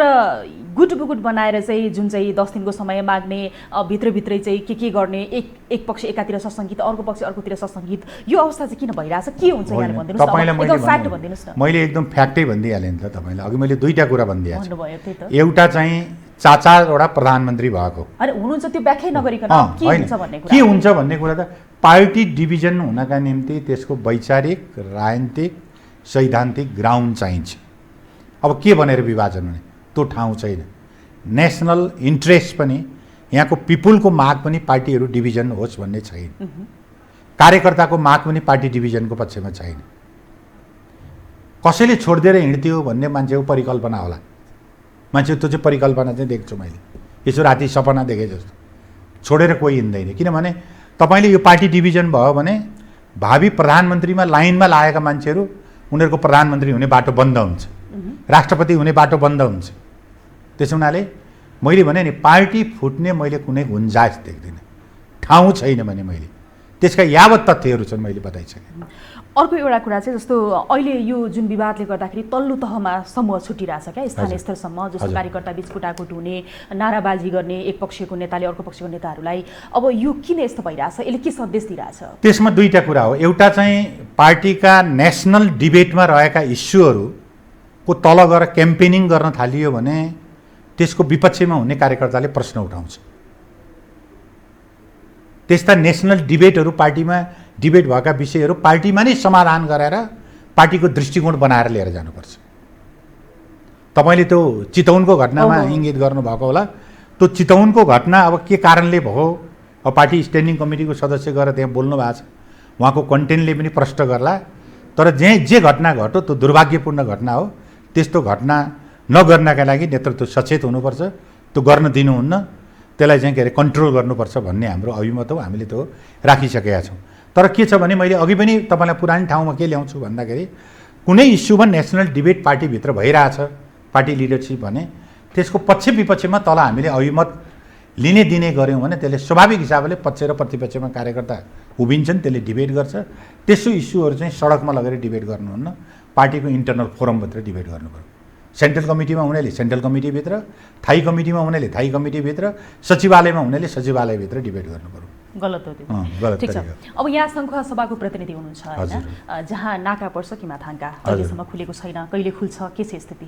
गुटबुगुट बनाएर चाहिँ जुन चाहिँ 10 दिनको समय माग्ने, भित्रभित्रै चाहिँ के गर्ने, एक पक्ष एकातिर सशङ्कित, अर्को पक्ष अर्कोतिर सशङ्कित, यो अवस्था चाहिँ किन भइरहेछ? के हुन्छ यहाँले भनिदिनुहोस् न, एकदम फ्याक्ट भनिदिनुहोस् न। मैले एकदम फ्याक्टै भनिदिइहालेँ नि त तपाईँलाई। अघि मैले दुईवटा कुरा भनिदिएँ भन्नुभयो त्यही त। एउटा चाहिँ चाचावटा प्रधानमन्त्री भएको, अरे हुनुहुन्छ त्यो व्याख्या नगरिकन के हुन्छ भन्ने कुरा, के हुन्छ भन्ने कुरा त पार्टी डिभिजन हुनका निम्ति त्यसको वैचारिक, राजनीतिक, सैद्धान्तिक ग्राउन्ड चाहिन्छ। अब के भनेर विभाजन हुने त्यो ठाउँ छैन। नेसनल इन्ट्रेस्ट पनि, यहाँको पिपुलको माग पनि पार्टीहरू डिभिजन होस् भन्ने छैन। कार्यकर्ताको माग पनि पार्टी डिभिजनको पक्षमा छैन। कसैले छोडिदिएर हिँड्थ्यो भन्ने मान्छेको परिकल्पना होला। मान्छे त्यो चाहिँ परिकल्पना चाहिँ देख्छु मैले, यसो राति सपना देखेँ जस्तो। छोडेर कोही हिँड्दैन, किनभने तपाईँले यो पार्टी डिभिजन भयो भने भावी प्रधानमन्त्रीमा लाइनमा लागेका मान्छेहरू उनीहरूको प्रधानमन्त्री हुने बाटो बन्द हुन्छ, राष्ट्रपति हुने बाटो बन्द हुन्छ। त्यसो हुनाले मैले भने नि पार्टी फुट्ने मैले कुनै गुन्जाइस देख्दिनँ। ठाउँ छैन भने मैले त्यसका यावत तथ्यहरू छन् मैले बताइसकेँ। अर्को एउटा कुरा चाहिँ जस्तो अहिले यो जुन विवादले गर्दाखेरि तल्लो तहमा समूह छुटिरहेछ क्या, स्थानीय स्तरसम्म, जस्तो कार्यकर्ता बीच कुटाकुट हुने, नाराबाजी गर्ने एक पक्षको नेताले अर्को पक्षको नेताहरूलाई। अब यो किन यस्तो भइरहेछ? यसले के सन्देश दिइरहेछ? त्यसमा दुईवटा कुरा हो। एउटा चाहिँ पार्टीका नेसनल डिबेटमा रहेका इस्युहरूको तल गएर क्याम्पेनिङ गर्न थालियो भने त्यसको विपक्षमा हुने कार्यकर्ताले प्रश्न उठाउँछ। त्यस्ता नेसनल डिबेटहरू, पार्टीमा डिबेट भएका विषयहरू पार्टीमा नै समाधान गरेर पार्टीको दृष्टिकोण बनाएर लिएर जानुपर्छ। तपाईँले त्यो चितवनको घटनामा इङ्गित गर्नुभएको होला। त्यो चितवनको घटना अब के कारणले भयो, अब पार्टी स्ट्यान्डिङ कमिटीको सदस्य गएर त्यहाँ बोल्नु भएको छ, उहाँको कन्टेन्टले पनि प्रष्ट गर्ला। तर जे घटना घट्यो त्यो दुर्भाग्यपूर्ण घटना हो। त्यस्तो घटना नगर्नका लागि नेतृत्व सचेत हुनुपर्छ, त्यो गर्न दिनुहुन्न, त्यसलाई चाहिँ के अरे कन्ट्रोल गर्नुपर्छ भन्ने हाम्रो अभिमत हो। हामीले त्यो राखिसकेका छौँ। तर के छ भने मैले अघि पनि तपाईँलाई पुरानो ठाउँमा के ल्याउँछु भन्दाखेरि कुनै इस्युमा नेसनल डिबेट पार्टीभित्र भइरहेछ, पार्टी लिडरसिप भने त्यसको पक्ष विपक्षमा तल हामीले अभिमत लिने दिने गऱ्यौँ भने त्यसले स्वाभाविक हिसाबले पक्ष र प्रतिपक्षमा कार्यकर्ता उभिन्छन्, त्यसले डिबेट गर्छ। त्यसो इस्युहरू चाहिँ सडकमा लगेर डिबेट गर्नुहुन्न, पार्टीको इन्टरनल फोरमभित्र डिबेट गर्नुपर्छ। सेन्ट्रल कमिटीमा हुनेले सेन्ट्रल कमिटीभित्र, थाई कमिटीमा हुनेले थाई कमिटीभित्र, सचिवालयमा हुनेले सचिवालयभित्र डिबेट गर्नुपर्छ। गलत हो त्यो। गलत ठिक छ। अब यहाँ सङ्खुवा सभाको प्रतिनिधि हुनुहुन्छ होइन, जहाँ नाका पर्छ किमाथाङका, अहिलेसम्म खुलेको छैन, कहिले खुल्छ, के छ स्थिति?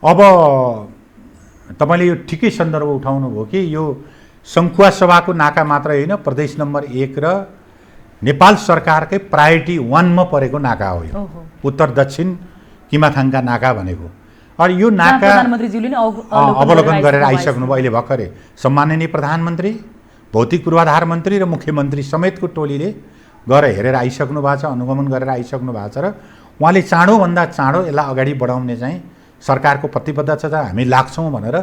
अब तपाईँले यो ठिकै सन्दर्भ उठाउनु भयो कि यो सङ्खुवा सभाको नाका मात्र होइन, प्रदेश नम्बर 1 र नेपाल सरकारकै प्रायोरिटी 1 मा परेको नाका हो यो, उत्तर दक्षिण किमाथाङका नाका भनेको। और यो नाका प्रधानमन्त्रीज्यूले नै अवलोकन गरेर आइसक्नुभयो। अहिले भर्खरै सम्माननीय प्रधानमन्त्री, भौतिक पूर्वाधार मन्त्री र मुख्यमन्त्री समेतको टोलीले गएर हेरेर आइसक्नु भएको छ, अनुगमन गरेर आइसक्नु भएको छ। र उहाँले चाँडोभन्दा चाँडो यसलाई अगाडि बढाउने चाहिँ सरकारको प्रतिबद्धता छ, हामी लाग्छौँ भनेर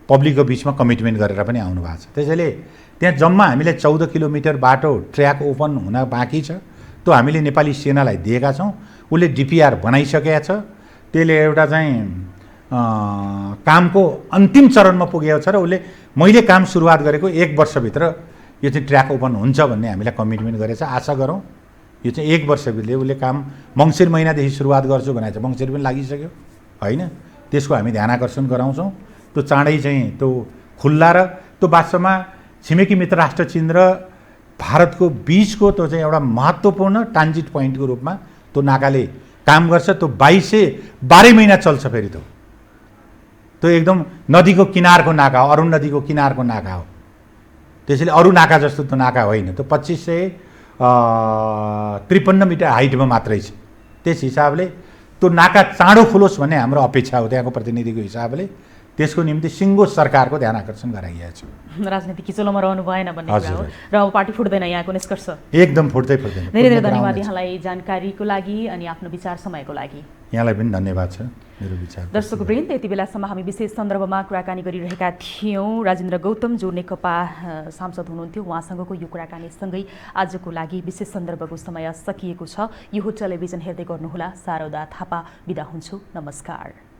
पब्लिकको बिचमा कमिटमेन्ट गरेर पनि आउनु भएको छ। त्यसैले त्यहाँ जम्मा हामीले 14 किलोमिटर बाटो ट्र्याक ओपन हुन बाँकी छ, त्यो हामीले नेपाली सेनालाई दिएका छौँ। उसले डिपिआर बनाइसकेका छ, त्यसले एउटा चाहिँ कामको अन्तिम चरणमा पुगेको छ र उसले मैले काम सुरुवात गरेको 1 वर्षभित्र यो चाहिँ ट्र्याक ओपन हुन्छ भन्ने हामीलाई कमिटमेन्ट गरेछ। आशा गरौँ यो चाहिँ 1 वर्षभित्र उसले काम मङ्सिर महिनादेखि सुरुवात गर्छु भनेको छ। मङ्सिर पनि लागिसक्यो होइन, त्यसको हामी ध्यान आकर्षण गराउँछौँ। त्यो चाँडै चाहिँ त्यो खुल्ला र त्यो वास्तवमा छिमेकी मित्र राष्ट्र चीन र भारतको बिचको त्यो चाहिँ एउटा महत्त्वपूर्ण ट्रान्जिट पोइन्टको रूपमा त्यो नाकाले काम गर्छ। त्यो 12 महिना चल्छ। फेरि त्यो एकदम नदीको किनारको नाका हो, अरुण नदीको किनारको नाका हो। त्यसैले अरू नाका जस्तो त्यो नाका होइन। त्यो 2553 मिटर हाइटमा मात्रै छ। त्यस हिसाबले त्यो नाका चाँडो खुलोस् भन्ने हाम्रो अपेक्षा हो त्यहाँको प्रतिनिधिको हिसाबले। त्यसको निम्ति सिङ्गो सरकारको ध्यान आकर्षण गराइएको छ। राजनीति किचलोमा रहनु भएन भन्ने कुरा हो र अब पार्टी फुट्दैन यहाँको निष्कर्ष? एकदम फुट्दैन। धेरै धेरै धन्यवाद यहाँलाई जानकारीको लागि अनि आफ्नो विचार समयको लागि। यहाँलाई पनि धन्यवाद छ। मेरो विचार। दर्शकवृन्द, यति बेलासम्म हामी विशेष सन्दर्भमा कुराकानी गरिरहेका थियौँ। राजेन्द्र गौतम जो नेकपा सांसद हुनुहुन्थ्यो, उहाँसँगको यो कुराकानीसँगै आजको लागि विशेष सन्दर्भको समय सकिएको छ। यो टेलिभिजन हेर्दै गर्नुहोला। शारदा थापा बिदा हुन्छु। नमस्कार।